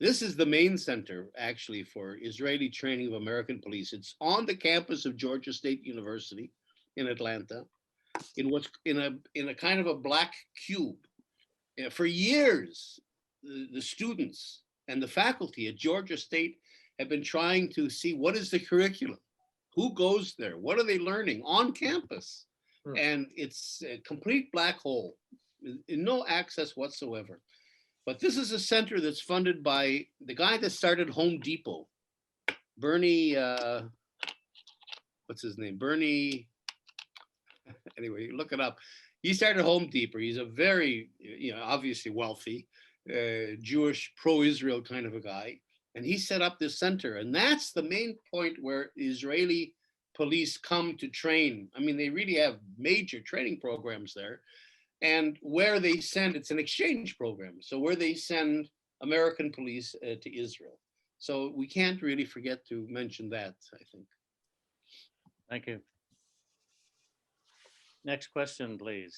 This is the main center, actually, for Israeli training of American police. It's on the campus of Georgia State University in Atlanta, in what's in a kind of a black cube. For years, the students and the faculty at Georgia State have been trying to see what is the curriculum, who goes there, what are they learning on campus, and it's a complete black hole, no access whatsoever. But this is a center that's funded by the guy that started Home Depot, Bernie, what's his name? Bernie, anyway, look it up. He started Home Depot. He's a very, obviously wealthy, Jewish, pro-Israel kind of a guy. And he set up this center. And that's the main point where Israeli police come to train. I mean, they really have major training programs there. And where they send, it's an exchange program. So where they send American police to Israel. So we can't really forget to mention that, I think. Thank you. Next question, please.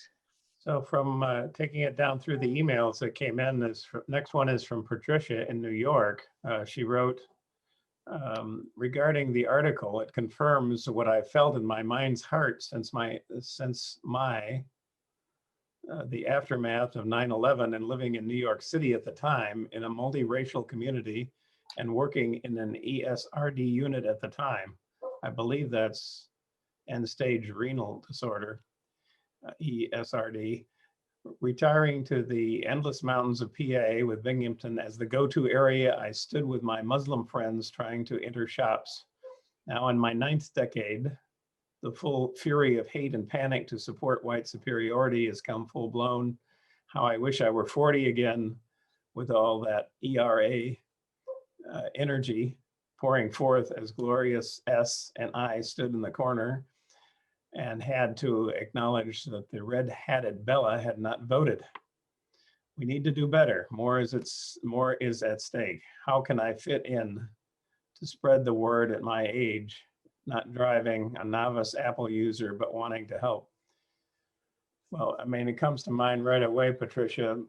So from taking it down through the emails that came in, next one is from Patricia in New York. She wrote, regarding the article, it confirms what I felt in my mind's heart since the aftermath of 9/11 and living in New York City at the time in a multiracial community and working in an ESRD unit at the time. I believe that's end-stage renal disorder, ESRD. Retiring to the endless mountains of PA with Binghamton as the go-to area, I stood with my Muslim friends trying to enter shops. Now in my 9th decade, the full fury of hate and panic to support white superiority has come full blown. How I wish I were 40 again with all that ERA energy pouring forth as Glorious S and I stood in the corner and had to acknowledge that the red-hatted Bella had not voted. We need to do better. More is at stake. How can I fit in to spread the word at my age? Not driving, a novice Apple user, but wanting to help. Well, I mean, it comes to mind right away, Patricia,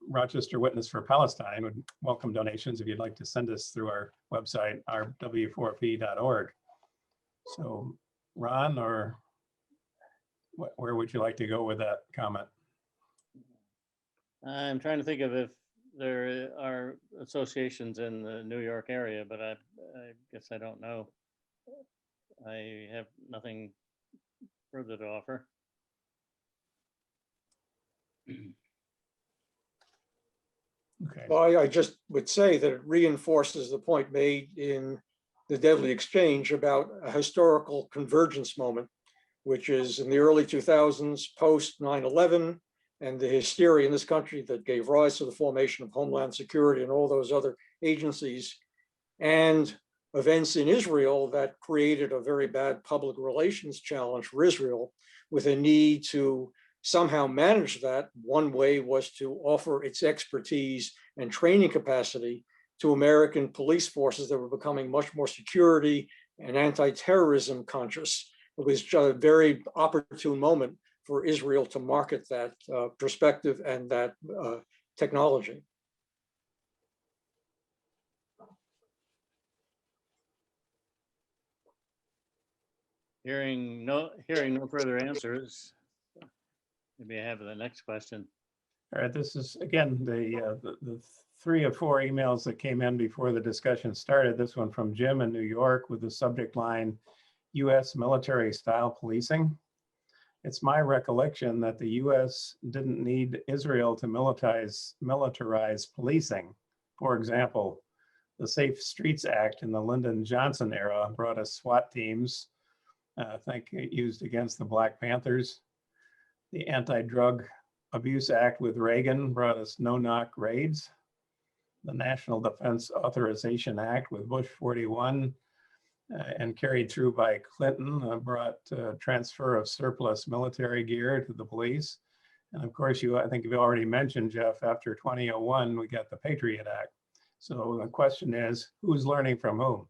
Rochester Witness for Palestine would welcome donations if you'd like to send us through our website, rw4p.org. So Ron, or where would you like to go with that comment? I'm trying to think of if there are associations in the New York area, but I guess I don't know. I have nothing further to offer. Okay. Well, I just would say that it reinforces the point made in the Deadly Exchange about a historical convergence moment, which is in the early 2000s, post 9/11, and the hysteria in this country that gave rise to the formation of Homeland Security and all those other agencies, and events in Israel that created a very bad public relations challenge for Israel, with a need to somehow manage that. One way was to offer its expertise and training capacity to American police forces that were becoming much more security and anti-terrorism conscious. It was just a very opportune moment for Israel to market that perspective and that technology. Hearing no further answers, maybe I have the next question. All right, this is, again, the 3 or 4 emails that came in before the discussion started. This one from Jim in New York with the subject line, U.S. military style policing. It's my recollection that the U.S. didn't need Israel to militarize policing. For example, the Safe Streets Act in the Lyndon Johnson era brought us SWAT teams, I think used against the Black Panthers. The Anti-Drug Abuse Act with Reagan brought us no-knock raids. The National Defense Authorization Act with Bush 41 and carried through by Clinton brought transfer of surplus military gear to the police. And of course, I think you've already mentioned, Jeff, after 2001, we got the Patriot Act. So the question is, who's learning from whom?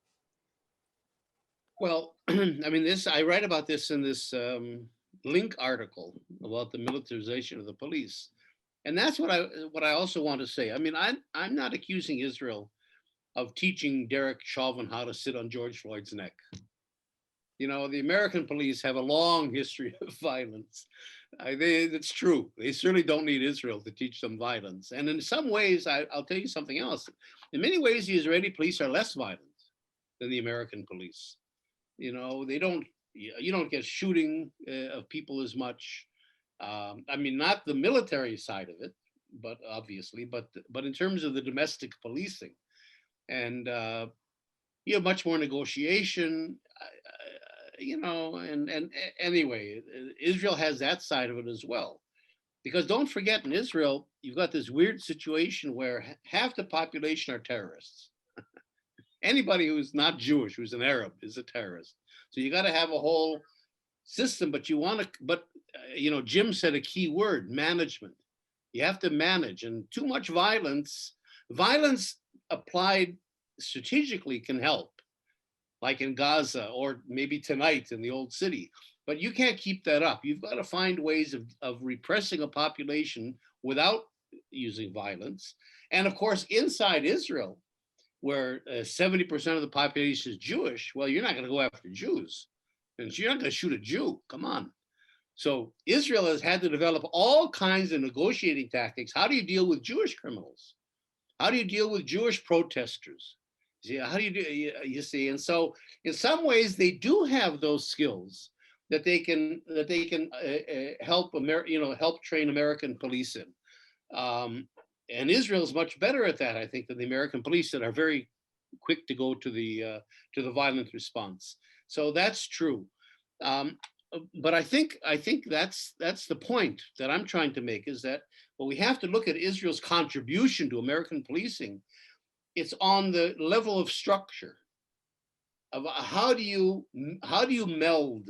Well, I mean, I write about this in this Link article about the militarization of the police. And that's what I also want to say. I mean, I'm not accusing Israel of teaching Derek Chauvin how to sit on George Floyd's neck. You know, the American police have a long history of violence. It's true. They certainly don't need Israel to teach them violence. And in some ways, I'll tell you something else. In many ways, the Israeli police are less violent than the American police. You know, you don't get shooting of people as much. I mean, not the military side of it, but obviously, but in terms of the domestic policing, and you have much more negotiation, you know, and anyway, Israel has that side of it as well. Because don't forget, in Israel, you've got this weird situation where half the population are terrorists. Anybody who's not Jewish, who's an Arab, is a terrorist. So you got to have a whole system, but you know, Jim said a key word, management. You have to manage, and too much violence applied strategically can help, like in Gaza or maybe tonight in the old city. But you can't keep that up. You've got to find ways of repressing a population without using violence. And of course, inside Israel, where 70% of the population is Jewish, well, you're not going to go after Jews. And you're not going to shoot a Jew. Come on. So Israel has had to develop all kinds of negotiating tactics. How do you deal with Jewish criminals? How do you deal with Jewish protesters? How do you do? You see, and so in some ways they do have those skills that they can help help train American police in. And Israel is much better at that, I think, than the American police that are very quick to go to the violent response. So that's true. But I think that's the point that I'm trying to make, is that when we have to look at Israel's contribution to American policing, it's on the level of structure of how do you meld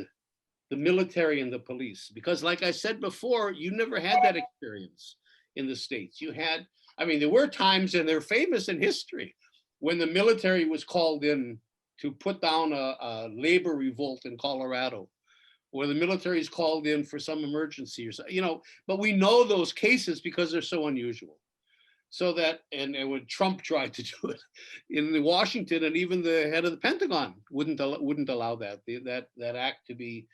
the military and the police? Because like I said before, you never had that experience in the States. There were times, and they're famous in history, when the military was called in to put down a labor revolt in Colorado, or the military is called in for some emergency, or so, but we know those cases because they're so unusual. So that, and when Trump tried to do it in Washington, and even the head of the Pentagon wouldn't allow that act to be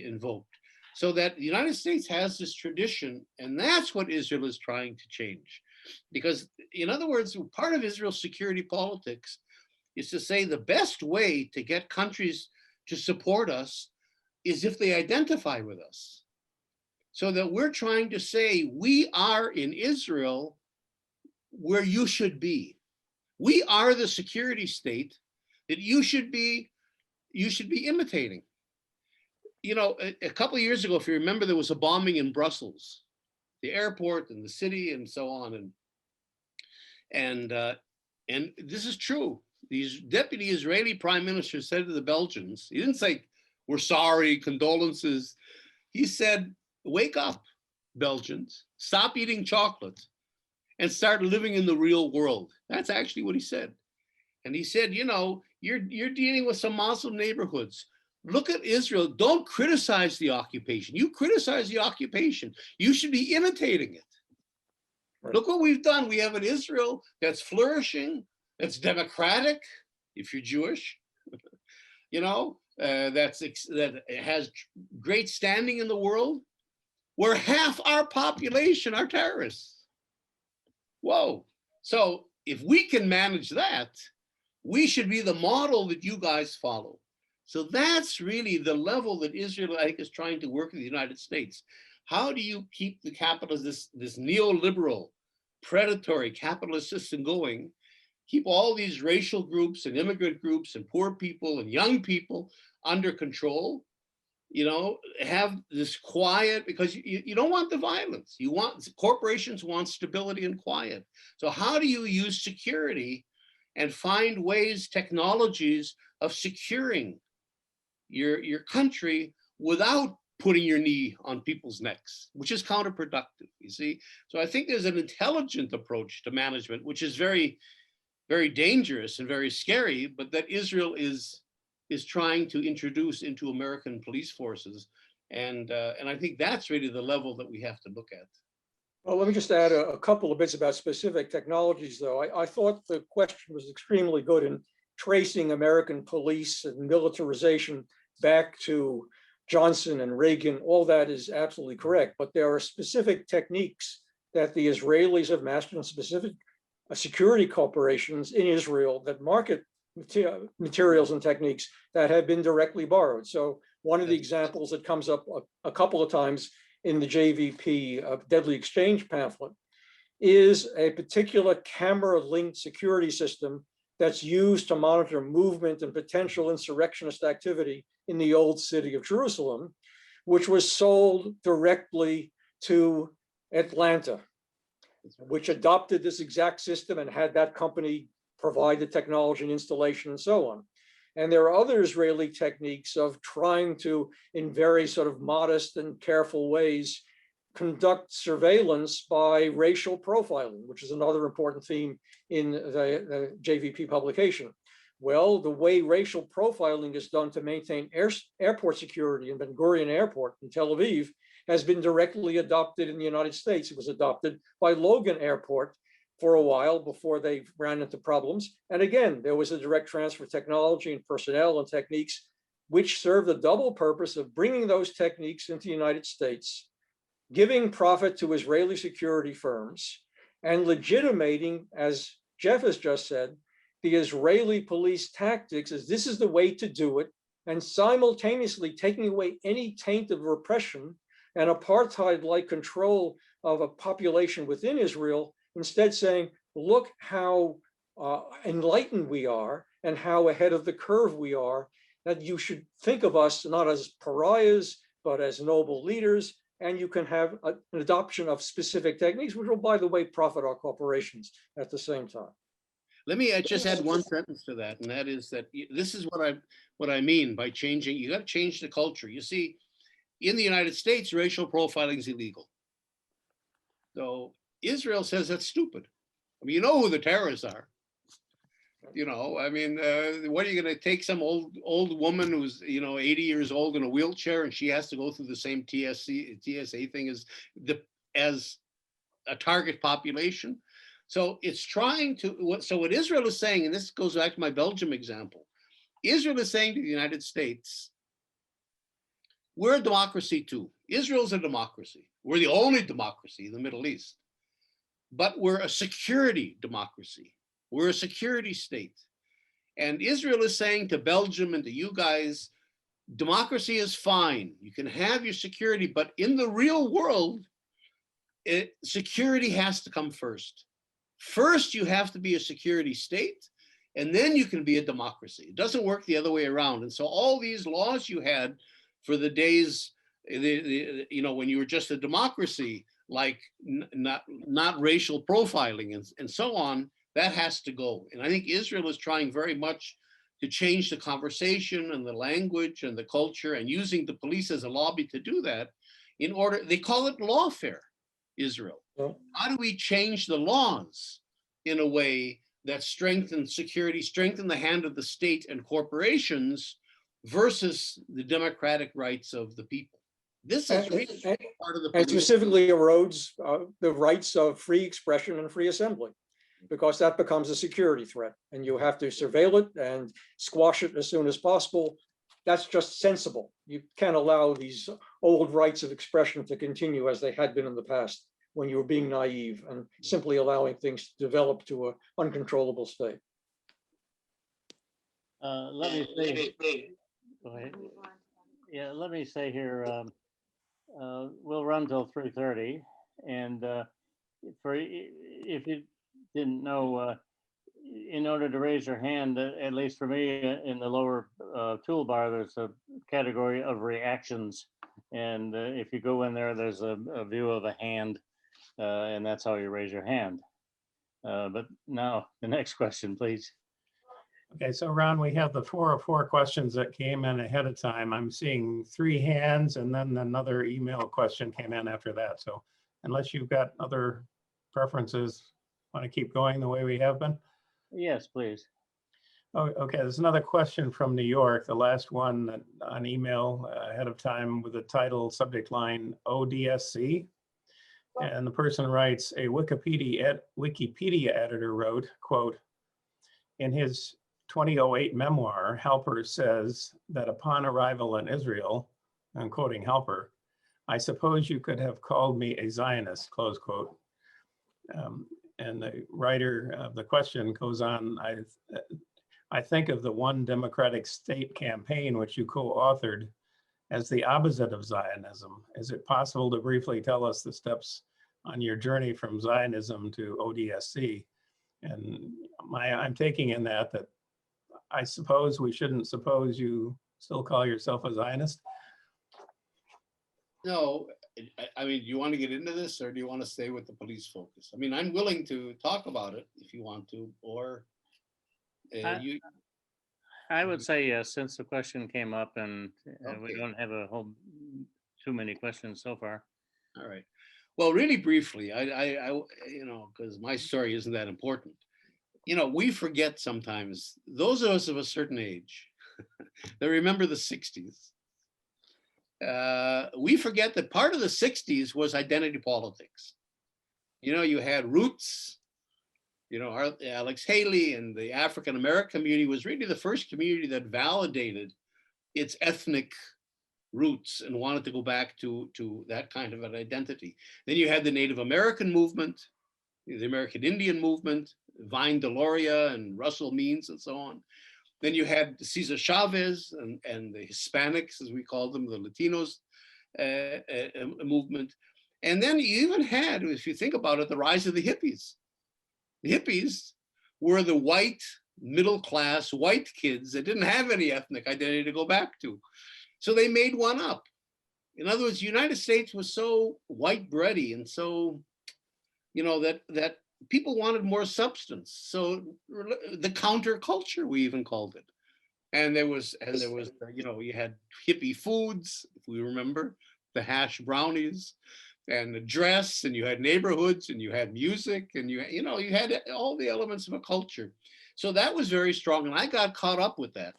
invoked. So that the United States has this tradition, and that's what Israel is trying to change. Because, in other words, part of Israel's security politics is to say the best way to get countries to support us is if they identify with us. So that we're trying to say, we are in Israel where you should be. We are the security state that you should be imitating. You know, a couple of years ago, if you remember, there was a bombing in Brussels, the airport and the city and so on. And this is true. These deputy Israeli prime minister said to the Belgians, he didn't say, we're sorry, condolences. He said, wake up, Belgians, stop eating chocolate and start living in the real world. That's actually what he said. And he said, you know, you're dealing with some Muslim neighborhoods. Look at Israel. Don't criticize the occupation. You criticize the occupation. You should be imitating it. Right. Look what we've done. We have an Israel that's flourishing, that's democratic, if you're Jewish, you know, that has great standing in the world, where half our population are terrorists. Whoa. So if we can manage that, we should be the model that you guys follow. So that's really the level that Israel, I think, is trying to work with the United States. How do you keep the capitalist, this neoliberal, predatory capitalist system going, keep all these racial groups and immigrant groups and poor people and young people under control, you know, have this quiet, because you don't want the violence. You want, corporations want stability and quiet. So how do you use security and find ways, technologies of securing your country without putting your knee on people's necks, which is counterproductive, you see? So I think there's an intelligent approach to management, which is very, very dangerous and very scary, but that Israel is trying to introduce into American police forces. And I think that's really the level that we have to look at. Well, let me just add a couple of bits about specific technologies, though. I thought the question was extremely good in tracing American police and militarization back to Johnson and Reagan. All that is absolutely correct, but there are specific techniques that the Israelis have mastered, and specific security corporations in Israel that market materials and techniques that have been directly borrowed. So one of the examples that comes up a couple of times in the JVP Deadly Exchange pamphlet is a particular camera-linked security system that's used to monitor movement and potential insurrectionist activity in the old city of Jerusalem, which was sold directly to Atlanta, which adopted this exact system and had that company provide the technology and installation and so on. And there are other Israeli techniques of trying to, in very sort of modest and careful ways, conduct surveillance by racial profiling, which is another important theme in the JVP publication. Well, the way racial profiling is done to maintain airport security in Ben Gurion Airport in Tel Aviv has been directly adopted in the United States. It was adopted by Logan Airport for a while before they ran into problems. And again, there was a direct transfer of technology and personnel and techniques, which served the double purpose of bringing those techniques into the United States, giving profit to Israeli security firms, and legitimating, as Jeff has just said, the Israeli police tactics as this is the way to do it, and simultaneously taking away any taint of repression and apartheid-like control of a population within Israel, instead saying, look how enlightened we are and how ahead of the curve we are, that you should think of us not as pariahs, but as noble leaders, and you can have an adoption of specific techniques, which will, by the way, profit our corporations at the same time. Let me just add one sentence to that, and that is that this is what I mean by changing. You got to change the culture. You see, in the United States, racial profiling is illegal. So Israel says that's stupid. I mean, you know who the terrorists are. You know, I mean, what are you going to take some old woman who's, you know, 80 years old in a wheelchair and she has to go through the same TSA thing as a target population? So it's trying to, so what Israel is saying, and this goes back to my Belgium example, Israel is saying to the United States, we're a democracy too. Israel's a democracy. We're the only democracy in the Middle East, but we're a security democracy. We're a security state. And Israel is saying to Belgium and to you guys, democracy is fine. You can have your security, but in the real world, security has to come first. First, you have to be a security state, and then you can be a democracy. It doesn't work the other way around. And so all these laws you had for the days, when you were just a democracy, like not racial profiling and so on, that has to go. And I think Israel is trying very much to change the conversation and the language and the culture, and using the police as a lobby to do that. In order, they call it lawfare, Israel. Yeah. How do we change the laws in a way that strengthens security, strengthen the hand of the state and corporations versus the democratic rights of the people? This is really part of the And specifically erodes the rights of free expression and free assembly, because that becomes a security threat, and you have to surveil it and squash it as soon as possible. That's just sensible. You can't allow these old rights of expression to continue as they had been in the past, when you were being naive and simply allowing things to develop to an uncontrollable state. Let me say, go ahead. Yeah, let me say here, we'll run till 3:30, and if you didn't know, in order to raise your hand, at least for me, in the lower toolbar, there's a category of reactions, and if you go in there, there's a view of a hand, and that's how you raise your hand. But now, the next question, please. Okay, so Ron, we have the 404 questions that came in ahead of time. I'm seeing 3 hands, and then another email question came in after that. So unless you've got other preferences, want to keep going the way we have been? Yes, please. Oh, okay, there's another question from New York, the last one on email ahead of time, with the title subject line ODSC. And the person writes, a Wikipedia editor wrote, quote, in his 2008 memoir, Halper says that upon arrival in Israel, I'm quoting Halper, I suppose you could have called me a Zionist, close quote. And the writer of the question goes on, I think of the One Democratic State campaign, which you co-authored, as the opposite of Zionism. Is it possible to briefly tell us the steps on your journey from Zionism to ODSC? And I'm taking in that I suppose we shouldn't suppose you still call yourself a Zionist? No, I mean, do you want to get into this, or do you want to stay with the police focus? I mean, I'm willing to talk about it if you want to, or you. I would say yes, since the question came up, and we Okay. don't have too many questions so far. All right. Well, really briefly, I because my story isn't that important. We forget sometimes, those of us of a certain age that remember the 60s, we forget that part of the 60s was identity politics. You had roots, Alex Haley and the African American community was really the first community that validated its ethnic roots and wanted to go back to that kind of an identity. Then you had the Native American movement, the American Indian movement, Vine Deloria and Russell Means and so on. Then you had Cesar Chavez and the Hispanics, as we call them, the Latinos movement. And then you even had, if you think about it, the rise of the hippies. The hippies were the white, middle-class white kids that didn't have any ethnic identity to go back to. So they made one up. In other words, the United States was so white-bready and so, that people wanted more substance. So the counterculture, we even called it. And there was, you had hippie foods, if we remember, the hash brownies and the dress, and you had neighborhoods, and you had music, and you had all the elements of a culture. So that was very strong, and I got caught up with that.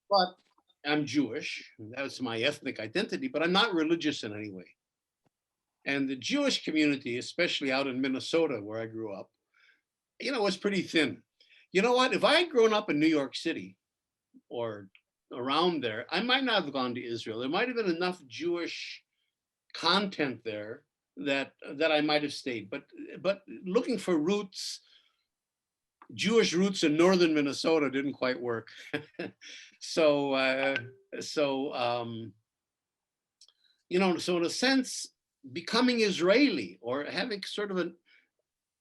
But I'm Jewish, that was my ethnic identity, but I'm not religious in any way. And the Jewish community, especially out in Minnesota, where I grew up, was pretty thin. You know what? If I had grown up in New York City or around there, I might not have gone to Israel. There might have been enough Jewish content there that I might have stayed. But looking for roots, Jewish roots in northern Minnesota didn't quite work. So, you know, so in a sense, becoming Israeli or having sort of a,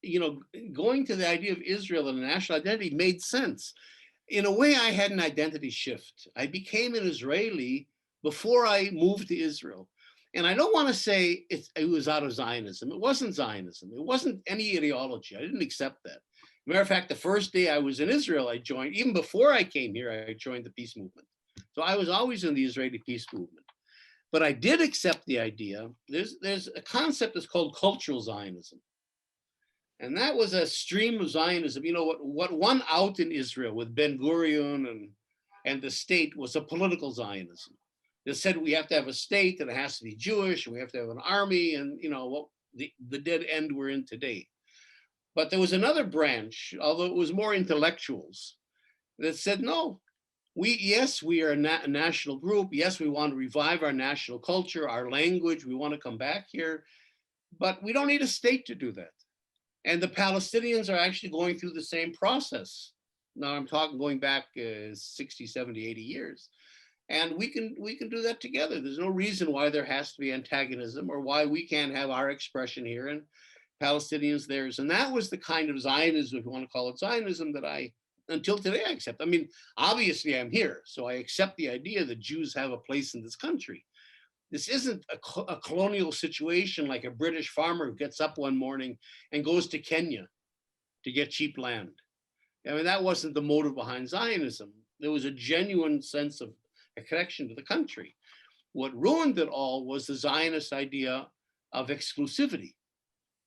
you know, going to the idea of Israel and a national identity made sense. In a way, I had an identity shift. I became an Israeli before I moved to Israel. And I don't want to say it was out of Zionism. It wasn't Zionism. It wasn't any ideology. I didn't accept that. Matter of fact, the first day I was in Israel, I joined, even before I came here, I joined the peace movement. So I was always in the Israeli peace movement. But I did accept the idea. There's a concept that's called cultural Zionism. And that was a stream of Zionism. You know, what won out in Israel with Ben Gurion and the state was a political Zionism. They said we have to have a state and it has to be Jewish and we have to have an army and, you know, what the dead end we're in today. But there was another branch, although it was more intellectuals, that said, no, yes, we are a national group. Yes, we want to revive our national culture, our language. We want to come back here, but we don't need a state to do that. And the Palestinians are actually going through the same process. Now I'm talking going back 60, 70, 80 years. And we can do that together. There's no reason why there has to be antagonism or why we can't have our expression here and Palestinians theirs. And that was the kind of Zionism, if you want to call it Zionism, that I, until today, I accept. I mean, obviously I'm here, so I accept the idea that Jews have a place in this country. This isn't a colonial situation like a British farmer who gets up one morning and goes to Kenya to get cheap land. I mean, that wasn't the motive behind Zionism. There was a genuine sense of a connection to the country. What ruined it all was the Zionist idea of exclusivity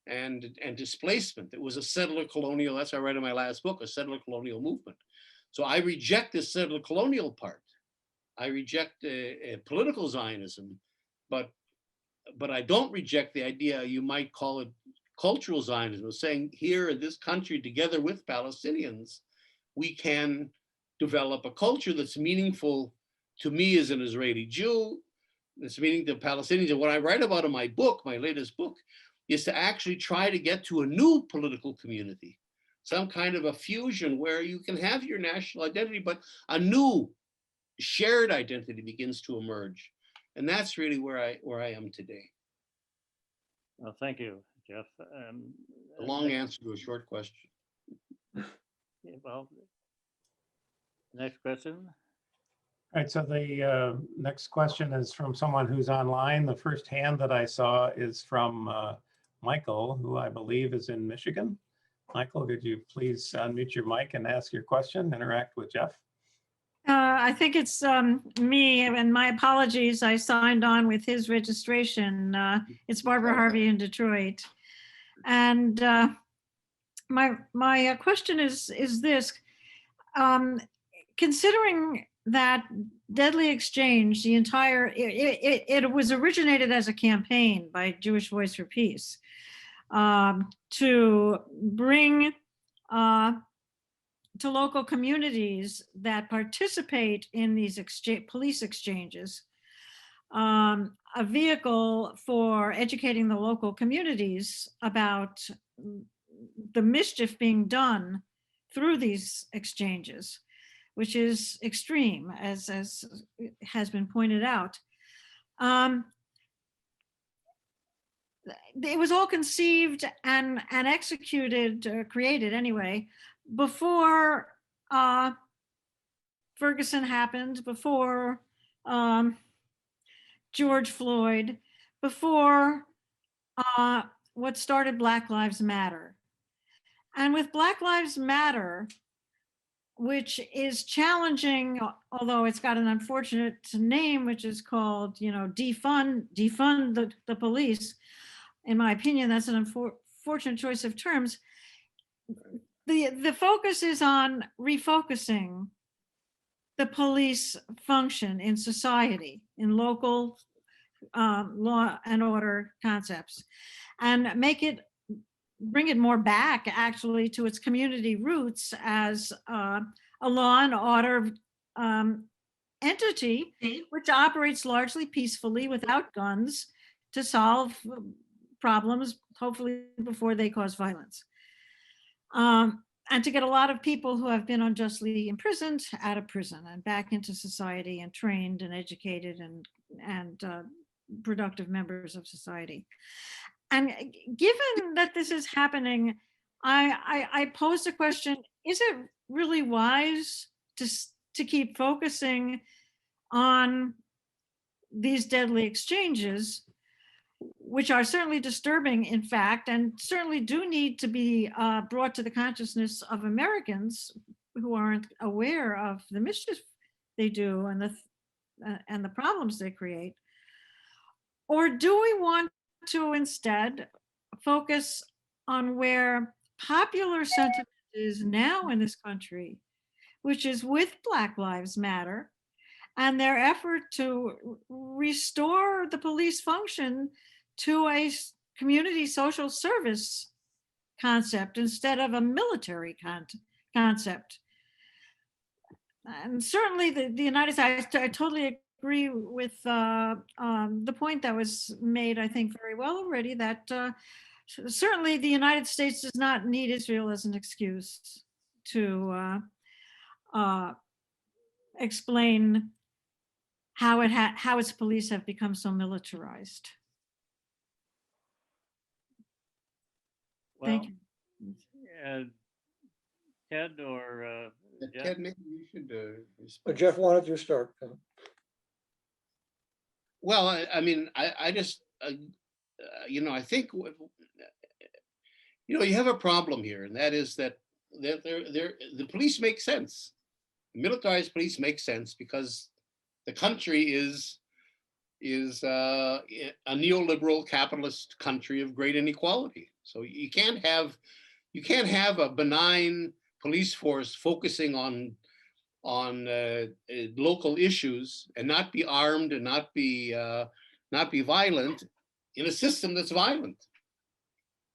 and displacement. It was a settler colonial, that's what I write in my last book, a settler colonial movement. So I reject the settler colonial part. I reject political Zionism, but I don't reject the idea, you might call it cultural Zionism, saying here in this country, together with Palestinians, we can develop a culture that's meaningful to me as an Israeli Jew, that's meaning to Palestinians. And what I write about in my book, my latest book, is to actually try to get to a new political community, some kind of a fusion where you can have your national identity, but a new shared identity begins to emerge. And that's really where I am today. Well, thank you, Jeff. A long answer to a short question. Well, next question. All right, so the next question is from someone who's online. The first hand that I saw is from Michael, who I believe is in Michigan. Michael, could you please unmute your mic and ask your question, interact with Jeff? I think it's me, and my apologies. I signed on with his registration. It's Barbara Harvey in Detroit. And my question is this. Considering that deadly exchange, the entire, it was originated as a campaign by Jewish Voice for Peace to bring to local communities that participate in these police exchanges, a vehicle for educating the local communities about the mischief being done through these exchanges, which is extreme, as has been pointed out. It was all conceived and executed, created anyway, before Ferguson happened, before George Floyd, before what started Black Lives Matter. And with Black Lives Matter, which is challenging, although it's got an unfortunate name, which is called, defund the police. In my opinion, that's an unfortunate choice of terms. The focus is on refocusing the police function in society, in local law and order concepts, and bring it more back actually to its community roots as a law and order entity, which operates largely peacefully without guns to solve problems, hopefully before they cause violence. and to get a lot of people who have been unjustly imprisoned out of prison and back into society and trained and educated and productive members of society. And given that this is happening, I posed a question: is it really wise to keep focusing on these deadly exchanges, which are certainly disturbing, in fact, and certainly do need to be brought to the consciousness of Americans who aren't aware of the mischief they do and the problems they create? Or do we want to instead focus on where popular sentiment is now in this country, which is with Black Lives Matter and their effort to restore the police function to a community social service concept instead of a military concept? And certainly the United States, I totally agree with the point that was made, I think, very well already, that certainly the United States does not need Israel as an excuse to explain how its police have become so militarized. Thank Well, you. Ted or Jeff? Ted, maybe you should respond. Jeff, why don't you start? Well, I mean, I just, you know, I think, you know, you have a problem here, and that is that the police make sense. Militarized police make sense because the country is a neoliberal capitalist country of great inequality. So you can't have a benign police force focusing on local issues and not be armed and not be violent in a system that's violent.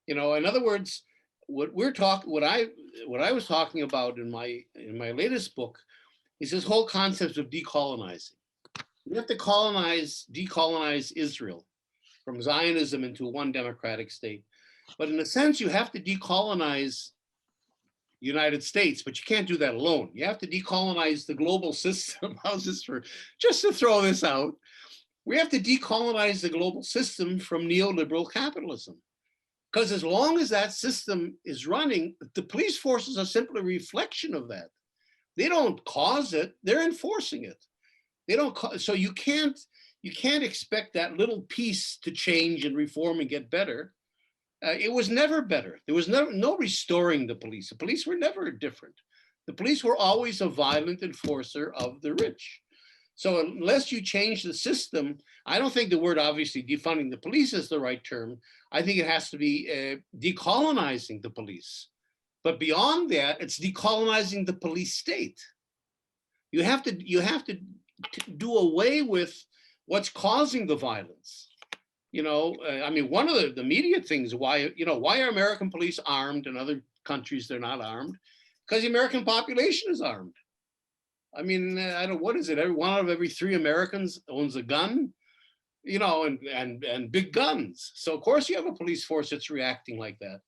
You know, in other words, what I was talking about in my latest book is this whole concept of decolonizing. We have to decolonize Israel from Zionism into one democratic state. But in a sense, you have to decolonize the United States, but you can't do that alone. You have to decolonize the global system. Just to throw this out, we have to decolonize the global system from neoliberal capitalism. Because as long as that system is running, the police forces are simply a reflection of that. They don't cause it, they're enforcing it. They don't, so you can't expect that little piece to change and reform and get better. It was never better. There was no restoring the police. The police were never different. The police were always a violent enforcer of the rich. So unless you change the system, I don't think the word obviously defunding the police is the right term. I think it has to be decolonizing the police. But beyond that, it's decolonizing the police state. You have to do away with what's causing the violence. You know, I mean, one of the immediate things why are American police armed and other countries they're not armed? Because the American population is armed. I mean, I don't, what is it? One out of every 3 Americans owns a gun, you know, and big guns. So of course you have a police force that's reacting like that.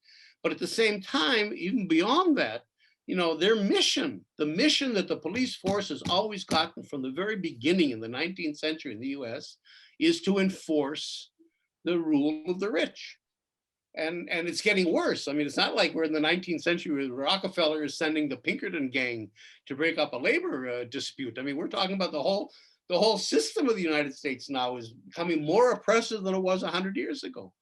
But at the same time, even beyond that, you know, their mission, the mission that the police force has always gotten from the very beginning in the 19th century in the US is to enforce the rule of the rich. And it's getting worse. I mean, it's not like we're in the 19th century where Rockefeller is sending the Pinkerton gang to break up a labor dispute. I mean, we're talking about the whole system of the United States now is becoming more oppressive than it was 100 years ago.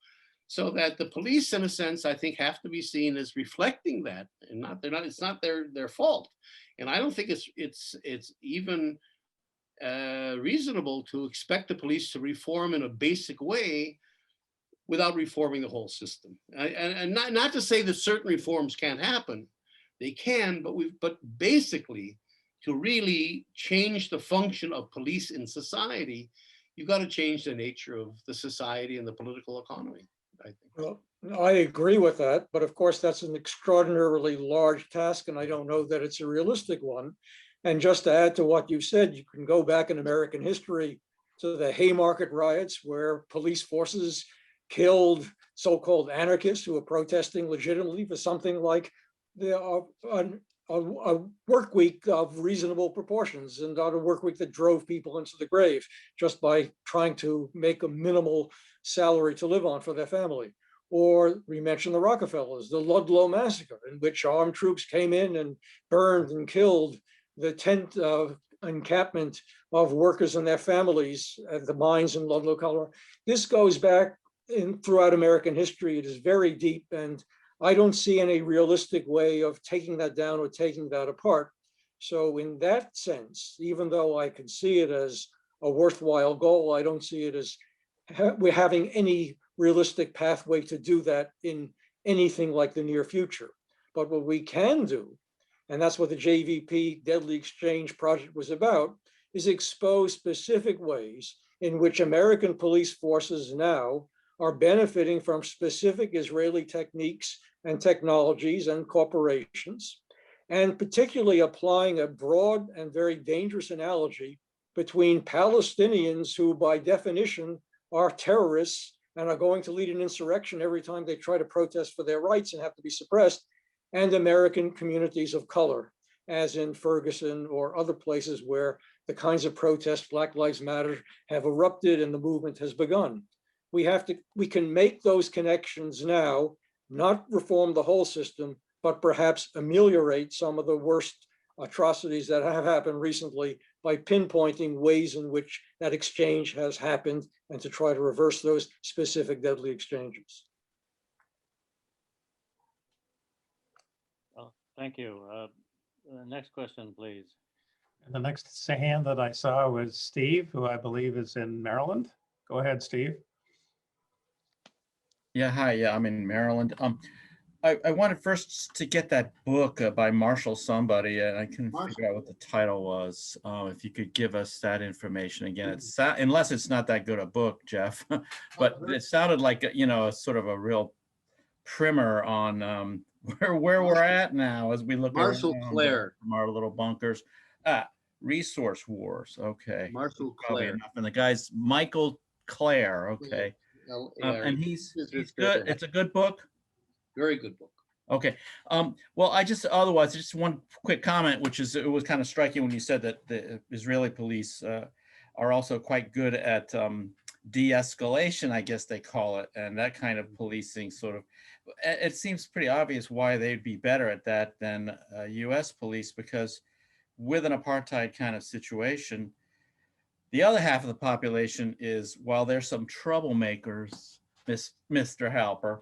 So that the police, in a sense, I think have to be seen as reflecting that, and it's not their fault. And I don't think it's even reasonable to expect the police to reform in a basic way without reforming the whole system. And not to say that certain reforms can't happen, they can, but basically to really change the function of police in society, you've got to change the nature of the society and the political economy, I think. Well, I agree with that, but of course that's an extraordinarily large task, and I don't know that it's a realistic one. And just to add to what you said, you can go back in American history to the Haymarket riots, where police forces killed so-called anarchists who were protesting legitimately for something like there are a work week of reasonable proportions and not a work week that drove people into the grave just by trying to make a minimal salary to live on for their family. Or we mentioned the Rockefellers, the Ludlow massacre, in which armed troops came in and burned and killed the tent encampment of workers and their families at the mines in Ludlow, Colorado. This goes back throughout American history. It is very deep, and I don't see any realistic way of taking that down or taking that apart. So in that sense, even though I can see it as a worthwhile goal, I don't see it as we're having any realistic pathway to do that in anything like the near future. But what we can do, and that's what the JVP Deadly Exchange Project was about, is expose specific ways in which American police forces now are benefiting from specific Israeli techniques and technologies and corporations, and particularly applying a broad and very dangerous analogy between Palestinians, who by definition are terrorists and are going to lead an insurrection every time they try to protest for their rights and have to be suppressed, and American communities of color, as in Ferguson or other places where the kinds of protests Black Lives Matter have erupted and the movement has begun. We can make those connections now, not reform the whole system, but perhaps ameliorate some of the worst atrocities that have happened recently by pinpointing ways in which that exchange has happened and to try to reverse those specific deadly exchanges. Well, thank you. Next question, please. And the next hand that I saw was Steve, who I believe is in Maryland. Go ahead, Steve. Yeah, hi. Yeah, I'm in Maryland. I wanted first to get that book by Marshall somebody, and I couldn't figure out what the title was. If you could give us that information again, it's unless it's not that good a book, Jeff, but it sounded like a sort of a real primer on where we're at now as we look Marshall around Clare. from our little bunkers. Resource Wars. Okay, Marshall probably Clare. enough. And the guy's Michael Clare. Okay, and he's good. It's a good book. Very good book. Okay. Well, otherwise, just one quick comment, which is, it was kind of striking when you said that the Israeli police are also quite good at de-escalation, I guess they call it, and that kind of policing sort of, it seems pretty obvious why they'd be better at that than US police, because with an apartheid kind of situation, the other half of the population is, while there's some troublemakers, Mr. Halper,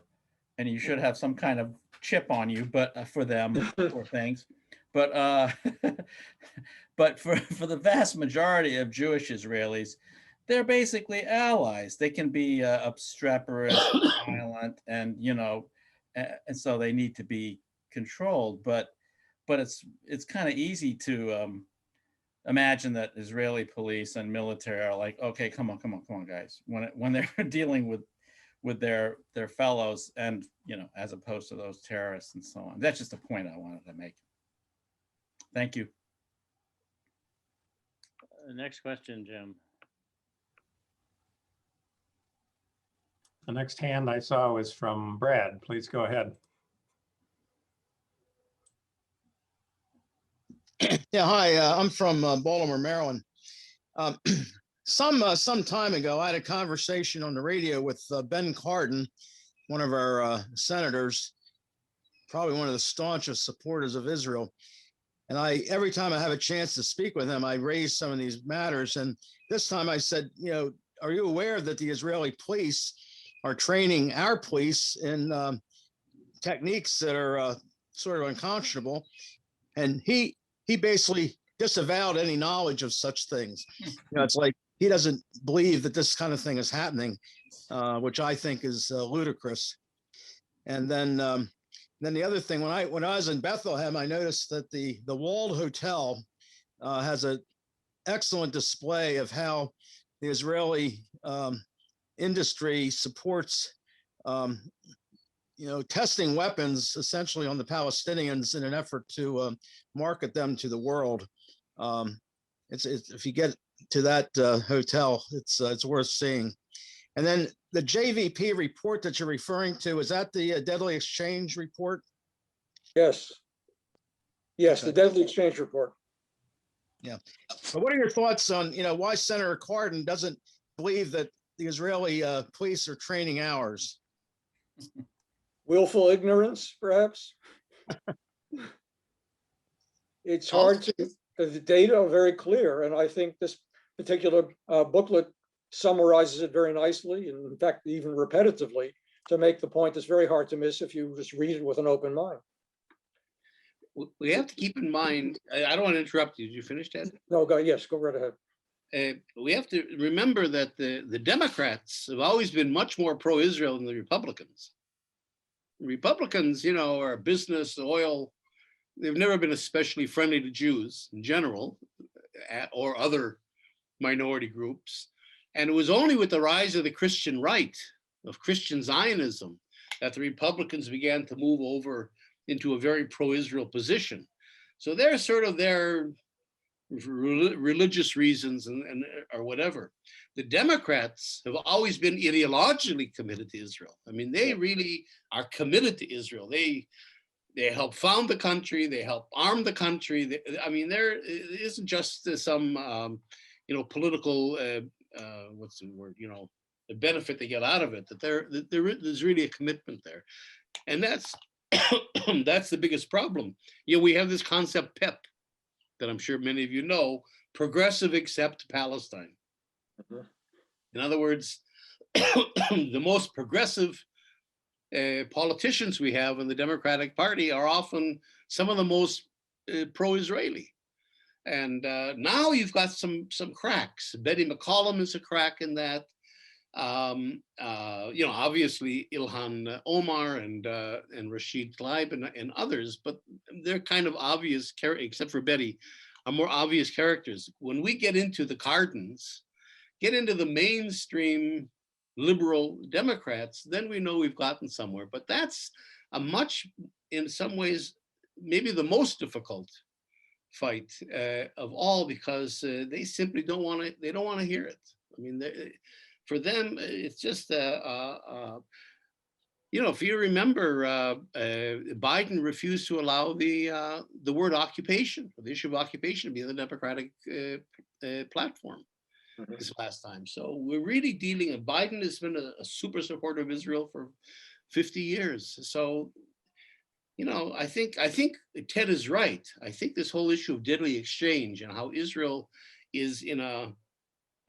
and you should have some kind of chip on you, but for them or things, but but for the vast majority of Jewish Israelis, they're basically allies. They can be obstreperous, violent, and and so they need to be controlled. But it's kind of easy to imagine that Israeli police and military are like, okay, come on, guys, when they're dealing with their fellows, and as opposed to those terrorists and so on. That's just a point I wanted to make. Thank you. Next question, Jim. The next hand I saw was from Brad. Please go ahead. Yeah, hi. I'm from Baltimore, Maryland. Some time ago, I had a conversation on the radio with Ben Cardin, one of our senators, probably one of the staunchest supporters of Israel. And every time I have a chance to speak with him, I raise some of these matters. And this time I said, are you aware that the Israeli police are training our police in techniques that are sort of unconscionable? And he basically disavowed any knowledge of such things. It's like he doesn't believe that this kind of thing is happening, which I think is ludicrous. And then the other thing, when I was in Bethlehem, I noticed that the Walled Hotel has an excellent display of how the Israeli industry supports testing weapons essentially on the Palestinians in an effort to market them to the world. It's if you get to that hotel, it's worth seeing. And then the JVP report that you're referring to, is that the Deadly Exchange report? Yes. Yes, the Okay. Deadly Exchange Report. But what are your thoughts on, why Senator Cardin doesn't believe that the Israeli police are training ours? Willful ignorance, perhaps? It's hard to, the data are very clear, and I think this particular booklet summarizes it very nicely, and in fact, even repetitively, to make the point that's very hard to miss if you just read it with an open mind. We have to keep in mind, I don't want to interrupt you. Did you finish, Ted? No, yes, go right ahead. We have to remember that the Democrats have always been much more pro-Israel than the Republicans. Republicans, are business, oil. They've never been especially friendly to Jews in general, or other minority groups. And it was only with the rise of the Christian right, of Christian Zionism, that the Republicans began to move over into a very pro-Israel position. So they're sort of their religious reasons and or whatever. The Democrats have always been ideologically committed to Israel. I mean, they really are committed to Israel. They help found the country. They help arm the country. There isn't just some, political, what's the word, the benefit they get out of it, that there's really a commitment there. And that's, that's the biggest problem. We have this concept PEP that I'm sure many of you know, progressive except Palestine. Mhm. In other words, the most progressive politicians we have in the Democratic Party are often some of the most pro-Israeli. And now you've got some cracks. Betty McCollum is a crack in that. Obviously Ilhan Omar and Rashid Tlaib and others, but they're kind of obvious, except for Betty, are more obvious characters. When we get into the Cardins, get into the mainstream liberal Democrats, then we know we've gotten somewhere. But that's a much, in some ways, maybe the most difficult fight of all, because they simply don't want to. They don't want to hear it. I mean, for them, it's just if you remember, Biden refused to allow the word occupation, or the issue of occupation, to be on the Democratic platform this last time. So we're really dealing, and Biden has been a super supporter of Israel for 50 years. So, I think Ted is right. I think this whole issue of deadly exchange and how Israel is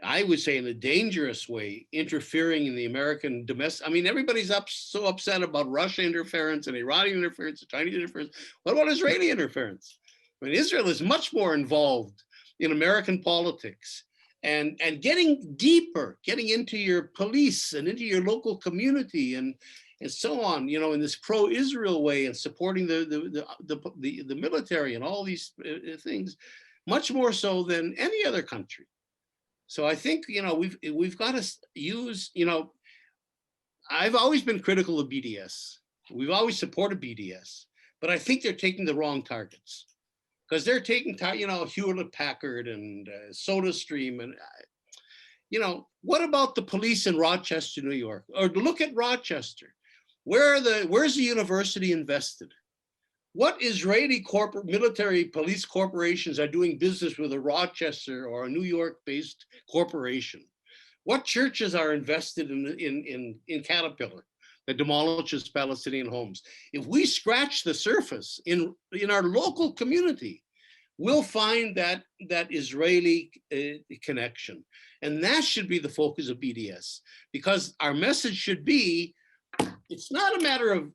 I would say in a dangerous way, interfering in the American domestic. Everybody's so upset about Russia interference and Iranian interference and Chinese interference. What about Israeli interference? Israel is much more involved in American politics and getting deeper, getting into your police and into your local community and so on, in this pro-Israel way, and supporting the military and all these things, much more so than any other country. So I think, we've got to use, I've always been critical of BDS. We've always supported BDS, but I think they're taking the wrong targets, because they're taking, Hewlett Packard and SodaStream. And, what about the police in Rochester, New York? Or look at Rochester. Where's the university invested? What Israeli corporate military police corporations are doing business with a Rochester or a New York-based corporation? What churches are invested in Caterpillar that demolishes Palestinian homes? If we scratch the surface in our local community, we'll find that Israeli connection. And that should be the focus of BDS, because our message should be, it's not a matter of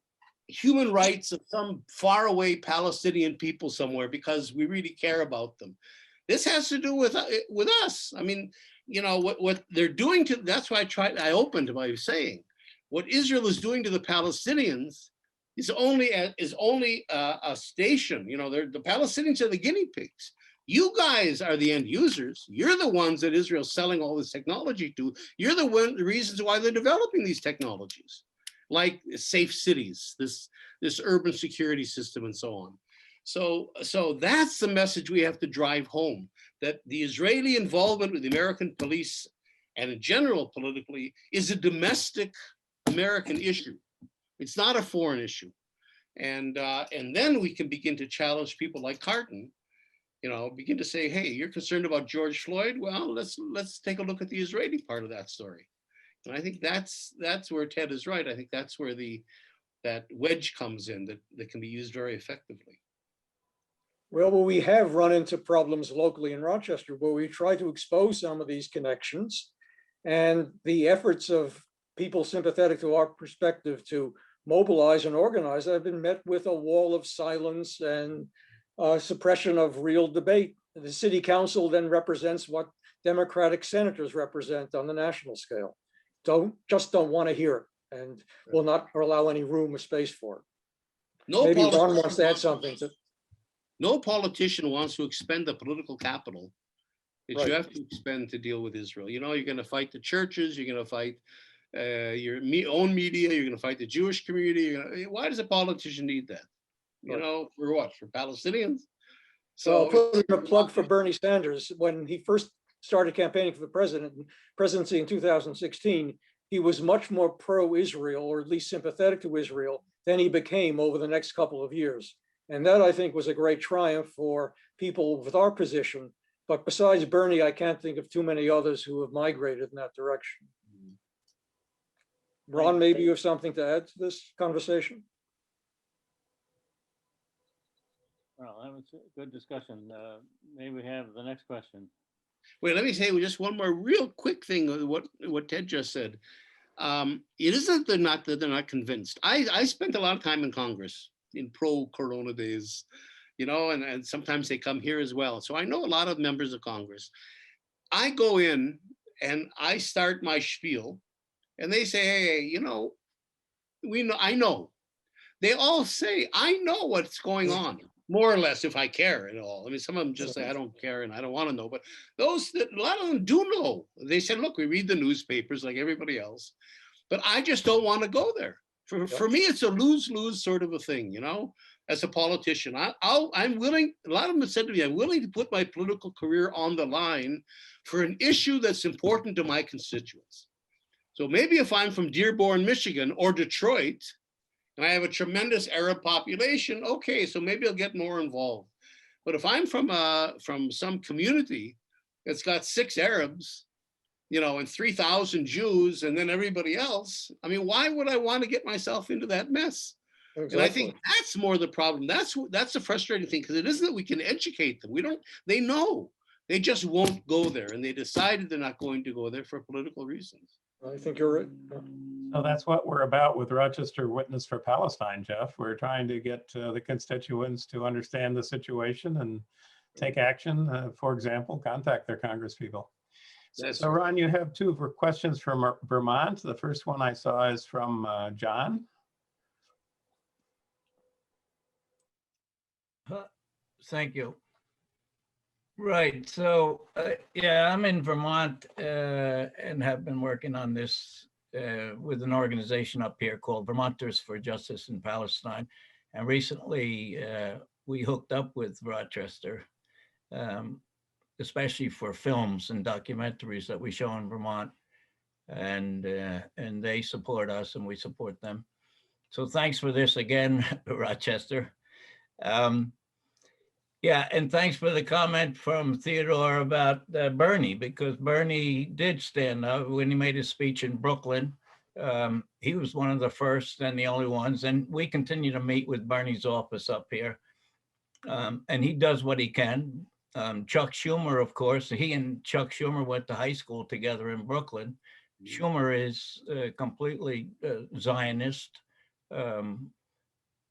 human rights of some faraway Palestinian people somewhere because we really care about them. This has to do with us. What they're doing to, that's why I opened by saying, what Israel is doing to the Palestinians is only a station. The Palestinians are the guinea pigs. You guys are the end users. You're the ones that Israel's selling all this technology to. You're the reasons why they're developing these technologies, like safe cities, this urban security system, and so on. So that's the message we have to drive home, that the Israeli involvement with the American police and in general politically is a domestic American issue. It's not a foreign issue. And then we can begin to challenge people like Carton, begin to say, hey, you're concerned about George Floyd? Well, let's take a look at the Israeli part of that story. And I think that's where Ted is right. I think that's where that wedge comes in that can be used very effectively. Well, we have run into problems locally in Rochester where we try to expose some of these connections, and the efforts of people sympathetic to our perspective to mobilize and organize have been met with a wall of silence and suppression of real debate. The city council then represents what Democratic senators represent on the national scale. Just don't want to hear it, and will not allow any room or space for it. Maybe Ron wants to add something. No politician wants to expend the political capital that you have to expend to deal with Israel. You're going to fight the churches, you're going to fight your own media, you're going to fight the Jewish community. Why does a politician need that? For what? For Palestinians? So I'll put in a plug for Bernie Sanders. When he first started campaigning for the presidency in 2016, he was much more pro-Israel, or at least sympathetic to Israel, than he became over the next couple of years. And that, I think, was a great triumph for people with our position. But besides Bernie, I can't think of too many others who have migrated in that direction. Ron, maybe you have something to add to this conversation? Well, that was a good discussion. Maybe we have the next question. Wait, let me say just one more real quick thing of what Ted just said. It isn't that they're not convinced. I spent a lot of time in Congress in pro-corona days, and sometimes they come here as well. So I know a lot of members of Congress. I go in and I start my spiel and they say, hey, I know. They all say, I know what's going on, more or less, if I care at all. I mean, some of them just say, I don't care and I don't want to know, but a lot of them do know. They said, look, we read the newspapers like everybody else, but I just don't want to go there. For me, it's a lose-lose sort of a thing, as a politician. I'm willing, a lot of them have said to me, I'm willing to put my political career on the line for an issue that's important to my constituents. So maybe if I'm from Dearborn, Michigan, or Detroit, and I have a tremendous Arab population, okay, so maybe I'll get more involved. But if I'm from some community that's got 6 Arabs, and 3,000 Jews, and then everybody else, I mean, why would I want to get myself into that mess? Exactly. And I think that's more the problem. That's the frustrating thing, because it isn't that we can educate them. They know. They just won't go there, and they decided they're not going to go there for political reasons. I think you're right. So that's what we're about with Rochester Witness for Palestine, Jeff. We're trying to get the constituents to understand the situation and take action. For example, contact their congresspeople. So Ron, you have 2 questions from Vermont. The first one I saw is from John. Thank you. Right. So, yeah, I'm in Vermont and have been working on this with an organization up here called Vermonters for Justice in Palestine. And recently we hooked up with Rochester, especially for films and documentaries that we show in Vermont. And they support us and we support them. So thanks for this again, Rochester. Yeah, and thanks for the comment from Theodore about Bernie, because Bernie did stand up when he made his speech in Brooklyn. He was one of the first and the only ones, and we continue to meet with Bernie's office up here. And he does what he can. Chuck Schumer, of course, he and Chuck Schumer went to high school together in Brooklyn. Schumer is completely Zionist.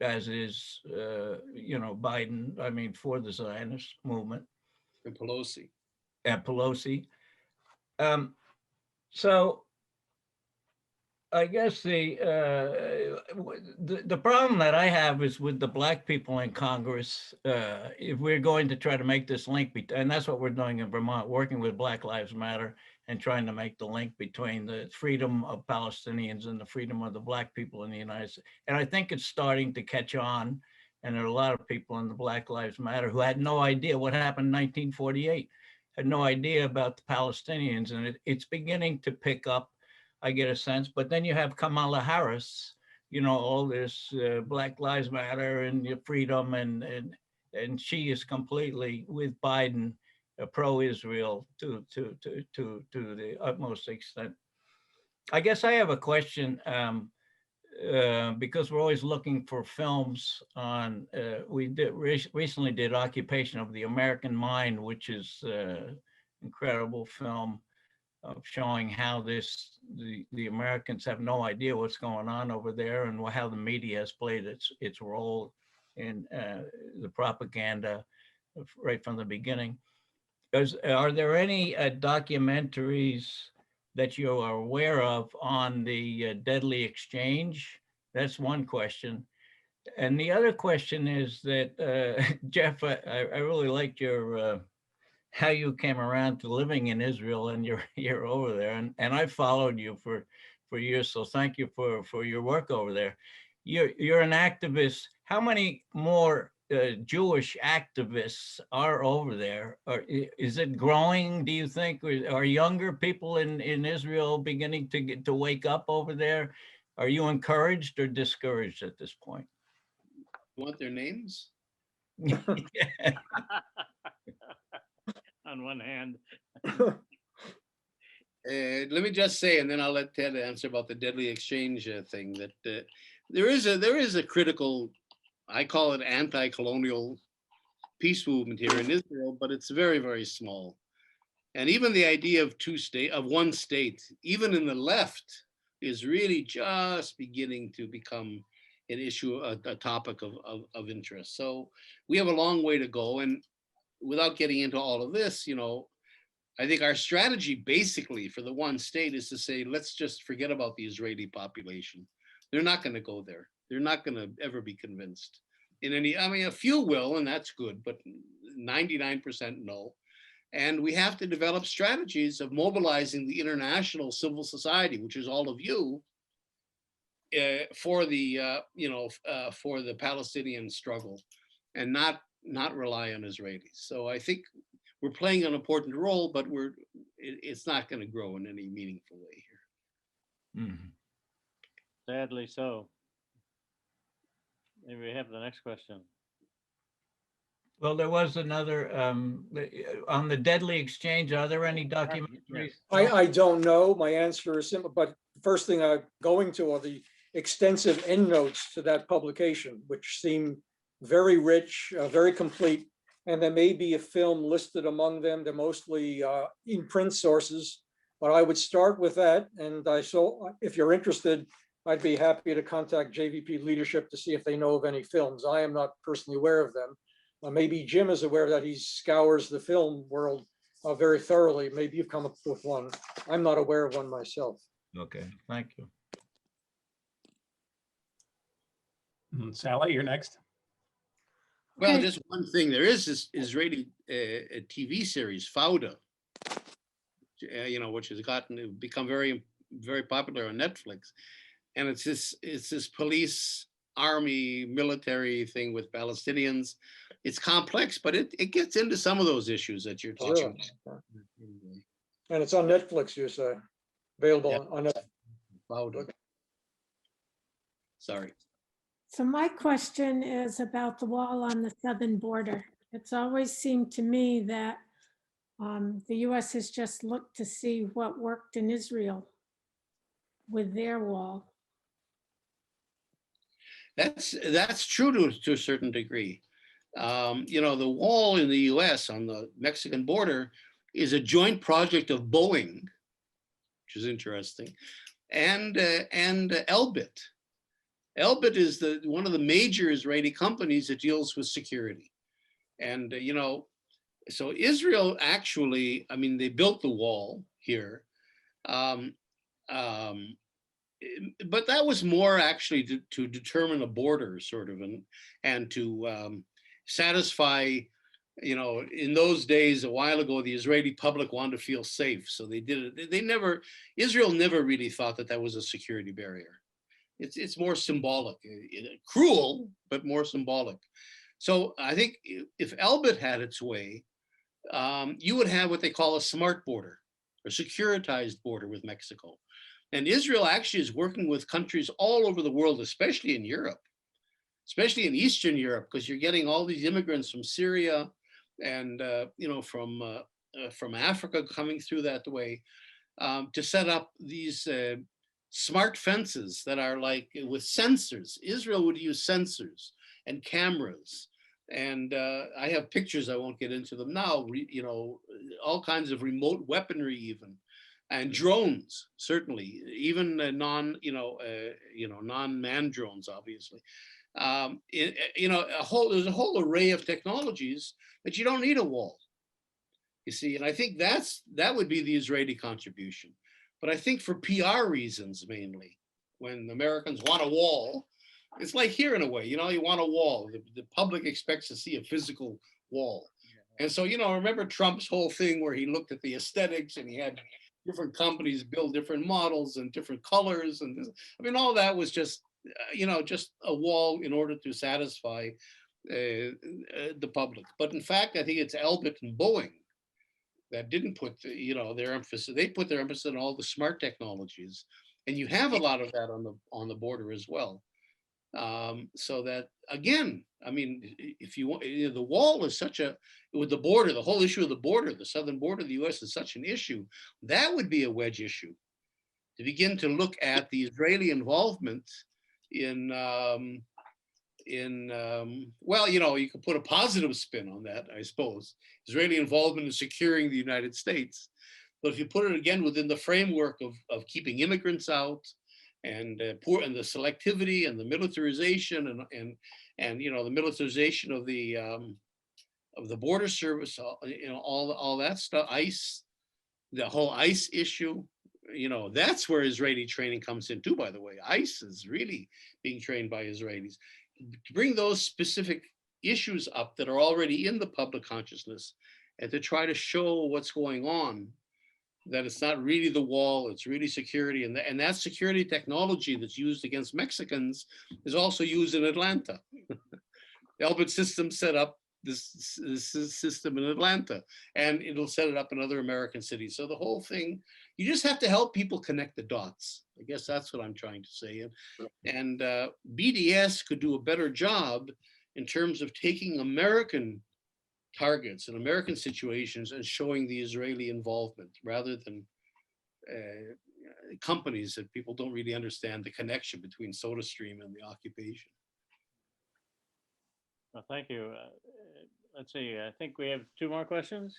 As is, Biden, I mean, for the Zionist movement. And Pelosi. And Pelosi. So I guess the problem that I have is with the Black people in Congress, if we're going to try to make this link, and that's what we're doing in Vermont, working with Black Lives Matter and trying to make the link between the freedom of Palestinians and the freedom of the Black people in the United States. And I think it's starting to catch on. And there are a lot of people in the Black Lives Matter who had no idea what happened in 1948, had no idea about the Palestinians. And it's beginning to pick up, I get a sense. But then you have Kamala Harris, all this Black Lives Matter and your freedom, and she is completely with Biden, pro-Israel to the utmost extent. I guess I have a question, because we're always looking for films on. We recently did Occupation of the American Mind, which is incredible film of showing how the Americans have no idea what's going on over there, and how the media has played its role in the propaganda right from the beginning. Are there any documentaries that you are aware of on the deadly exchange? That's one question. And the other question is that, Jeff, I really liked your how you came around to living in Israel, and you're over there, and I followed you for years. So thank you for your work over there. You're an activist. How many more Jewish activists are over there? Or is it growing, do you think? Are younger people in Israel beginning to wake up over there? Are you encouraged or discouraged at this point? You want their names? On one hand. Let me just say, and then I'll let Ted answer about the deadly exchange thing, that there is a critical, I call it anti-colonial peace movement here in Israel, but it's very, very small. And even the idea of one state, even in the left, is really just beginning to become an issue, a topic of interest. So we have a long way to go. And without getting into all of this, I think our strategy basically for the one state is to say, let's just forget about the Israeli population. They're not going to go there. They're not going to ever be convinced. A few will, and that's good, but 99% no. And we have to develop strategies of mobilizing the international civil society, which is all of you, for the Palestinian struggle, and not rely on Israelis. So I think we're playing an important role, but it's not going to grow in any meaningful way here. Mm-hmm. Sadly so. Maybe we have the next question. Well, there was another, on the deadly exchange, are there any documentaries? I don't know. My answer is simple, but the first thing I'm going to are the extensive endnotes to that publication, which seem very rich, very complete. And there may be a film listed among them. They're mostly in print sources, but I would start with that. And if you're interested, I'd be happy to contact JVP leadership to see if they know of any films. I am not personally aware of them. Maybe Jim is aware that he scours the film world very thoroughly. Maybe you've come up with one. I'm not aware of one myself. Okay, thank you. Sally, you're next. Well, Okay. just one thing. There is this Israeli TV series, Fauda, which has become very, very popular on Netflix. And it's this police, army, military thing with Palestinians. It's complex, but it gets into some of those issues that you're touching on. And it's on Netflix, you say, available Yeah. on Netflix. Fauda. Sorry. So my question is about the wall on the southern border. It's always seemed to me that the US has just looked to see what worked in Israel with their wall. That's true to a certain degree. The wall in the US on the Mexican border is a joint project of Boeing, which is interesting, and Elbit. Elbit is one of the major Israeli companies that deals with security. And, so Israel actually, they built the wall here. But that was more actually to determine a border sort of, and to satisfy, in those days, a while ago, the Israeli public wanted to feel safe. So they did it. Israel never really thought that was a security barrier. It's more symbolic, cruel, but more symbolic. So I think if Elbit had its way, you would have what they call a smart border, or securitized border with Mexico. And Israel actually is working with countries all over the world, especially in Europe, especially in Eastern Europe, because you're getting all these immigrants from Syria and from Africa coming through that way, to set up these smart fences that are like with sensors. Israel would use sensors and cameras. And I have pictures, I won't get into them now, all kinds of remote weaponry even, and drones, certainly, even non-manned drones, obviously. There's a whole array of technologies that you don't need a wall. You see, and I think that would be the Israeli contribution. But I think for PR reasons mainly, when Americans want a wall, it's like here in a way, you want a wall. The public expects to see a physical wall. And so, remember Trump's whole thing where he looked at the aesthetics and he had different companies build different models and different colors. And all that was just, just a wall in order to satisfy the public. But in fact, I think it's Elbit and Boeing that didn't put their emphasis. They put their emphasis on all the smart technologies, and you have a lot of that on the border as well. So that again, if you want, the wall is with the border, the whole issue of the border, the southern border of the U.S. is such an issue. That would be a wedge issue to begin to look at the Israeli involvement in you could put a positive spin on that, I suppose. Israeli involvement in securing the United States. But if you put it again within the framework of keeping immigrants out and the selectivity and the militarization and the militarization of the border service, all that stuff, ICE, the whole ICE issue, that's where Israeli training comes in too, by the way. ICE is really being trained by Israelis. To bring those specific issues up that are already in the public consciousness and to try to show what's going on, that it's not really the wall, it's really security. And that security technology that's used against Mexicans is also used in Atlanta. The Elbit system set up this system in Atlanta, and it'll set it up in other American cities. So the whole thing, you just have to help people connect the dots. I guess that's what I'm trying to say. And BDS could do a better job in terms of taking American targets and American situations and showing the Israeli involvement rather than companies that people don't really understand the connection between SodaStream and the occupation. Well, thank you. Let's see, I think we have 2 more questions.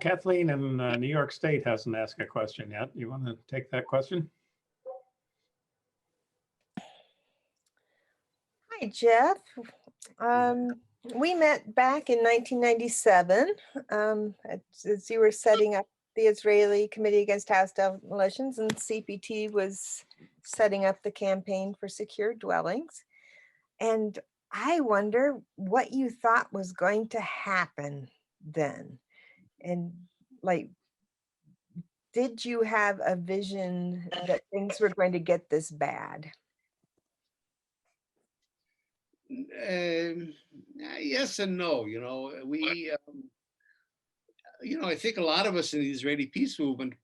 Kathleen in New York State hasn't asked a question yet. You want to take that question? Hi, Jeff. We met back in 1997 as you were setting up the Israeli Committee Against House Demolitions, and CPT was setting up the campaign for secure dwellings. And I wonder what you thought was going to happen then. And did you have a vision that things were going to get this bad? Yes and no. I think a lot of us in the Israeli peace movement,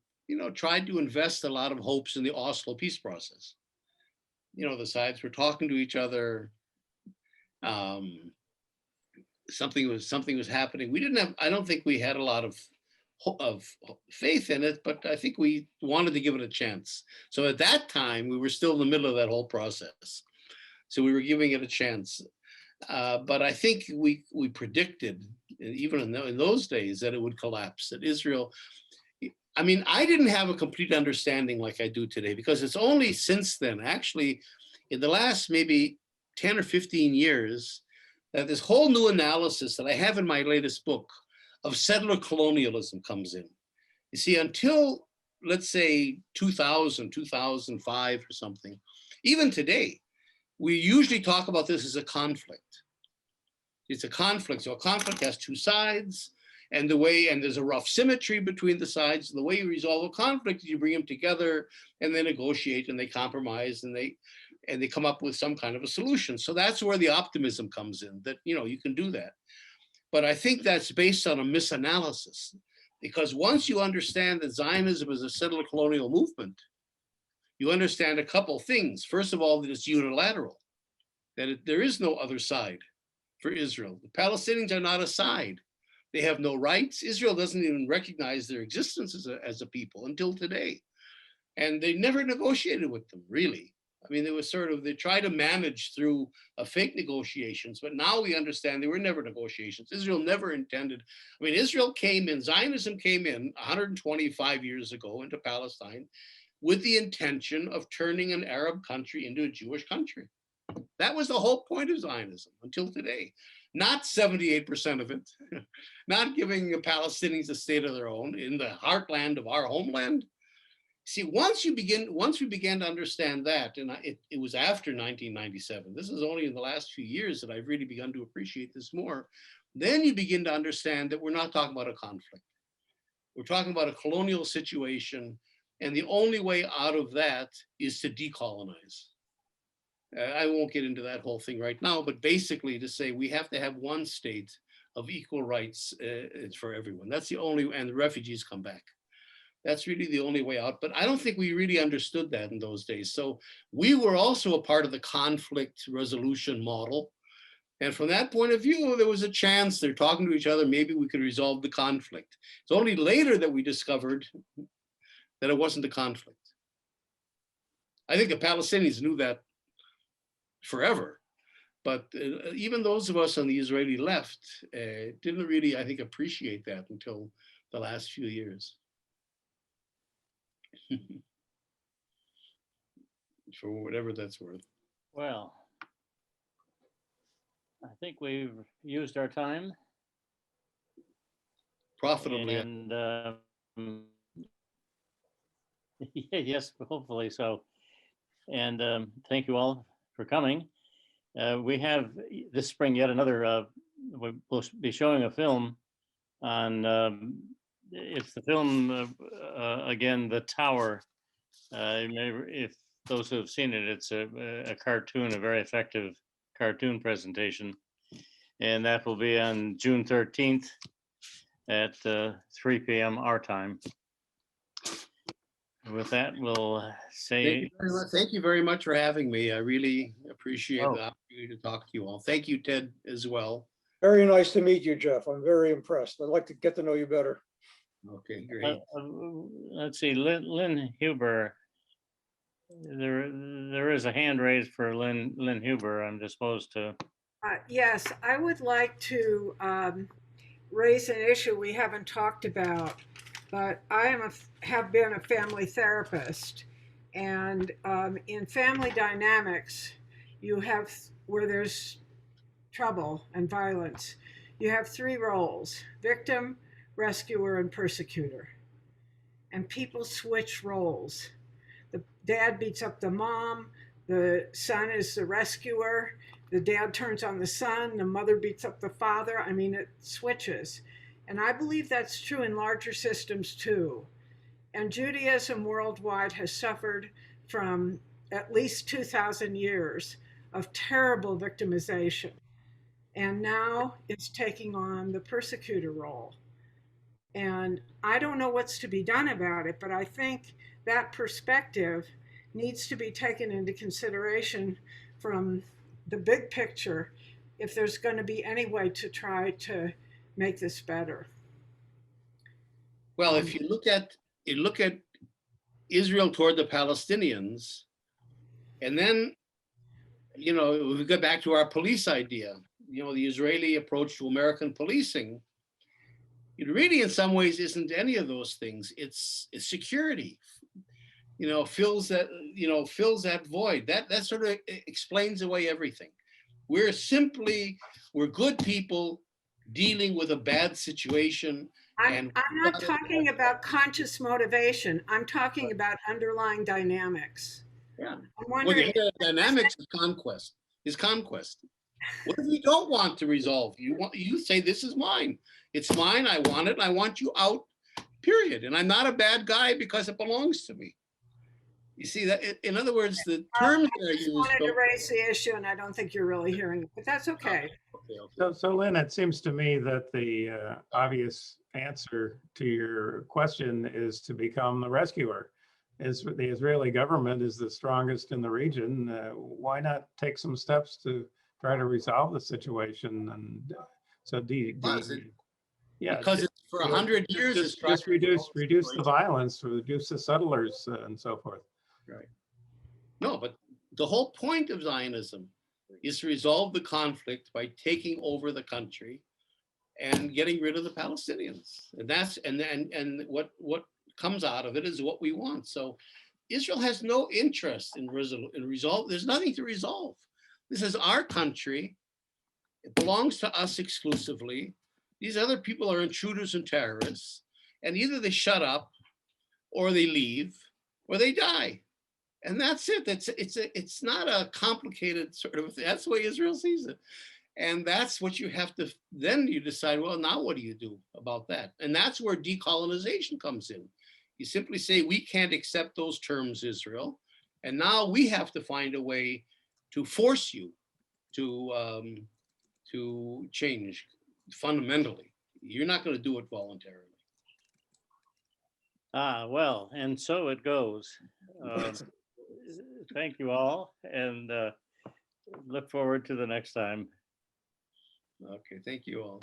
tried to invest a lot of hopes in the Oslo peace process. The sides were talking to each other. Something was happening. I don't think we had a lot of faith in it, but I think we wanted to give it a chance. So at that time, we were still in the middle of that whole process. So we were giving it a chance. But I think we predicted, even in those days, that it would collapse, that Israel, I didn't have a complete understanding like I do today, because it's only since then, actually, in the last maybe 10 or 15 years, that this whole new analysis that I have in my latest book of settler colonialism comes in. You see, until, let's say, 2000, 2005 or something, even today, we usually talk about this as a conflict. It's a conflict. So a conflict has 2 sides, and there's a rough symmetry between the sides. The way you resolve a conflict is you bring them together and they negotiate and they compromise and they come up with some kind of a solution. So that's where the optimism comes in, that you can do that. But I think that's based on a misanalysis. Because once you understand that Zionism is a settler colonial movement, you understand a couple things. First of all, that it's unilateral, that there is no other side for Israel. The Palestinians are not a side. They have no rights. Israel doesn't even recognize their existence as a people until today. And they never negotiated with them, really. I mean, it was sort of, they tried to manage through fake negotiations, but now we understand they were never negotiations. Israel never intended, I mean, Israel came in, Zionism came in 125 years ago into Palestine with the intention of turning an Arab country into a Jewish country. That was the whole point of Zionism until today. Not 78% of it, not giving the Palestinians a state of their own in the heartland of our homeland. See, once we began to understand that, and it was after 1997, this is only in the last few years that I've really begun to appreciate this more, then you begin to understand that we're not talking about a conflict. We're talking about a colonial situation, and the only way out of that is to decolonize. I won't get into that whole thing right now, but basically to say we have to have one state of equal rights for everyone. That's the only, and the refugees come back. That's really the only way out. But I don't think we really understood that in those days. So we were also a part of the conflict resolution model. And from that point of view, there was a chance they're talking to each other. Maybe we could resolve the conflict. It's only later that we discovered that it wasn't a conflict. I think the Palestinians knew that forever. But even those of us on the Israeli left didn't really, I think, appreciate that until the last few years. For whatever that's worth. Well, I think we've used our time. Profitably. And yes, hopefully so. And thank you all for coming. We have this spring yet another, we'll be showing a film on, it's the film, again, The Tower. If those who have seen it, it's a cartoon, a very effective cartoon presentation. And that will be on June 13th at 3 p.m. our time. With that, we'll say. Thank you very much for having me. I really appreciate the opportunity to talk to you all. Thank you, Ted, as well. Very nice to meet you, Jeff. I'm very impressed. I'd like to get to know you better. Okay, great. Let's see, Lynn Huber. There is a hand raised for Lynn Huber. I'm disposed to. Yes, I would like to raise an issue we haven't talked about, but I have been a family therapist, and in family dynamics, you have, where there's trouble and violence, you have three roles: victim, rescuer, and persecutor. And people switch roles. The dad beats up the mom, the son is the rescuer, the dad turns on the son, the mother beats up the father. I mean, it switches. And I believe that's true in larger systems too. And Judaism worldwide has suffered from at least 2,000 years of terrible victimization. And now it's taking on the persecutor role. And I don't know what's to be done about it, but I think that perspective needs to be taken into consideration from the big picture if there's going to be any way to try to make this better. Well, if you look at Israel toward the Palestinians, and then, you know, we go back to our police idea, you know, the Israeli approach to American policing, it really in some ways isn't any of those things. It's security, you know, fills that void. That sort of explains away everything. We're good people dealing with a bad situation. I'm not talking about conscious motivation. I'm talking about underlying dynamics. Yeah. I'm wondering, well, the dynamics of conquest is conquest. What if you don't want to resolve? You say, this is mine. It's mine. I want it. I want you out, period. And I'm not a bad guy because it belongs to me. You see that? In other words, the terms that are used. I wanted to raise the issue, and I don't think you're really hearing it, but that's okay. So Lynn, it seems to me that the obvious answer to your question is to become the rescuer. The Israeli government is the strongest in the region. Why not take some steps to try to resolve the situation? And so, yeah, Because it's for 100 years. it's tried just to resolve the reduce the situation. violence, reduce the settlers, and so forth. Right. No, but the whole point of Zionism is to resolve the conflict by taking over the country and getting rid of the Palestinians. And that's and what comes out of it is what we want. So Israel has no interest in resolve. There's nothing to resolve. This is our country. It belongs to us exclusively. These other people are intruders and terrorists. And either they shut up or they leave or they die. And that's it. It's not a complicated sort of thing. That's the way Israel sees it. And that's what you have to, then you decide, well, now what do you do about that? And that's where decolonization comes in. You simply say, we can't accept those terms, Israel. And now we have to find a way to force you to change fundamentally. You're not going to do it voluntarily. Well, and so it goes. Thank you all, and look forward to the next time. Okay, thank you all.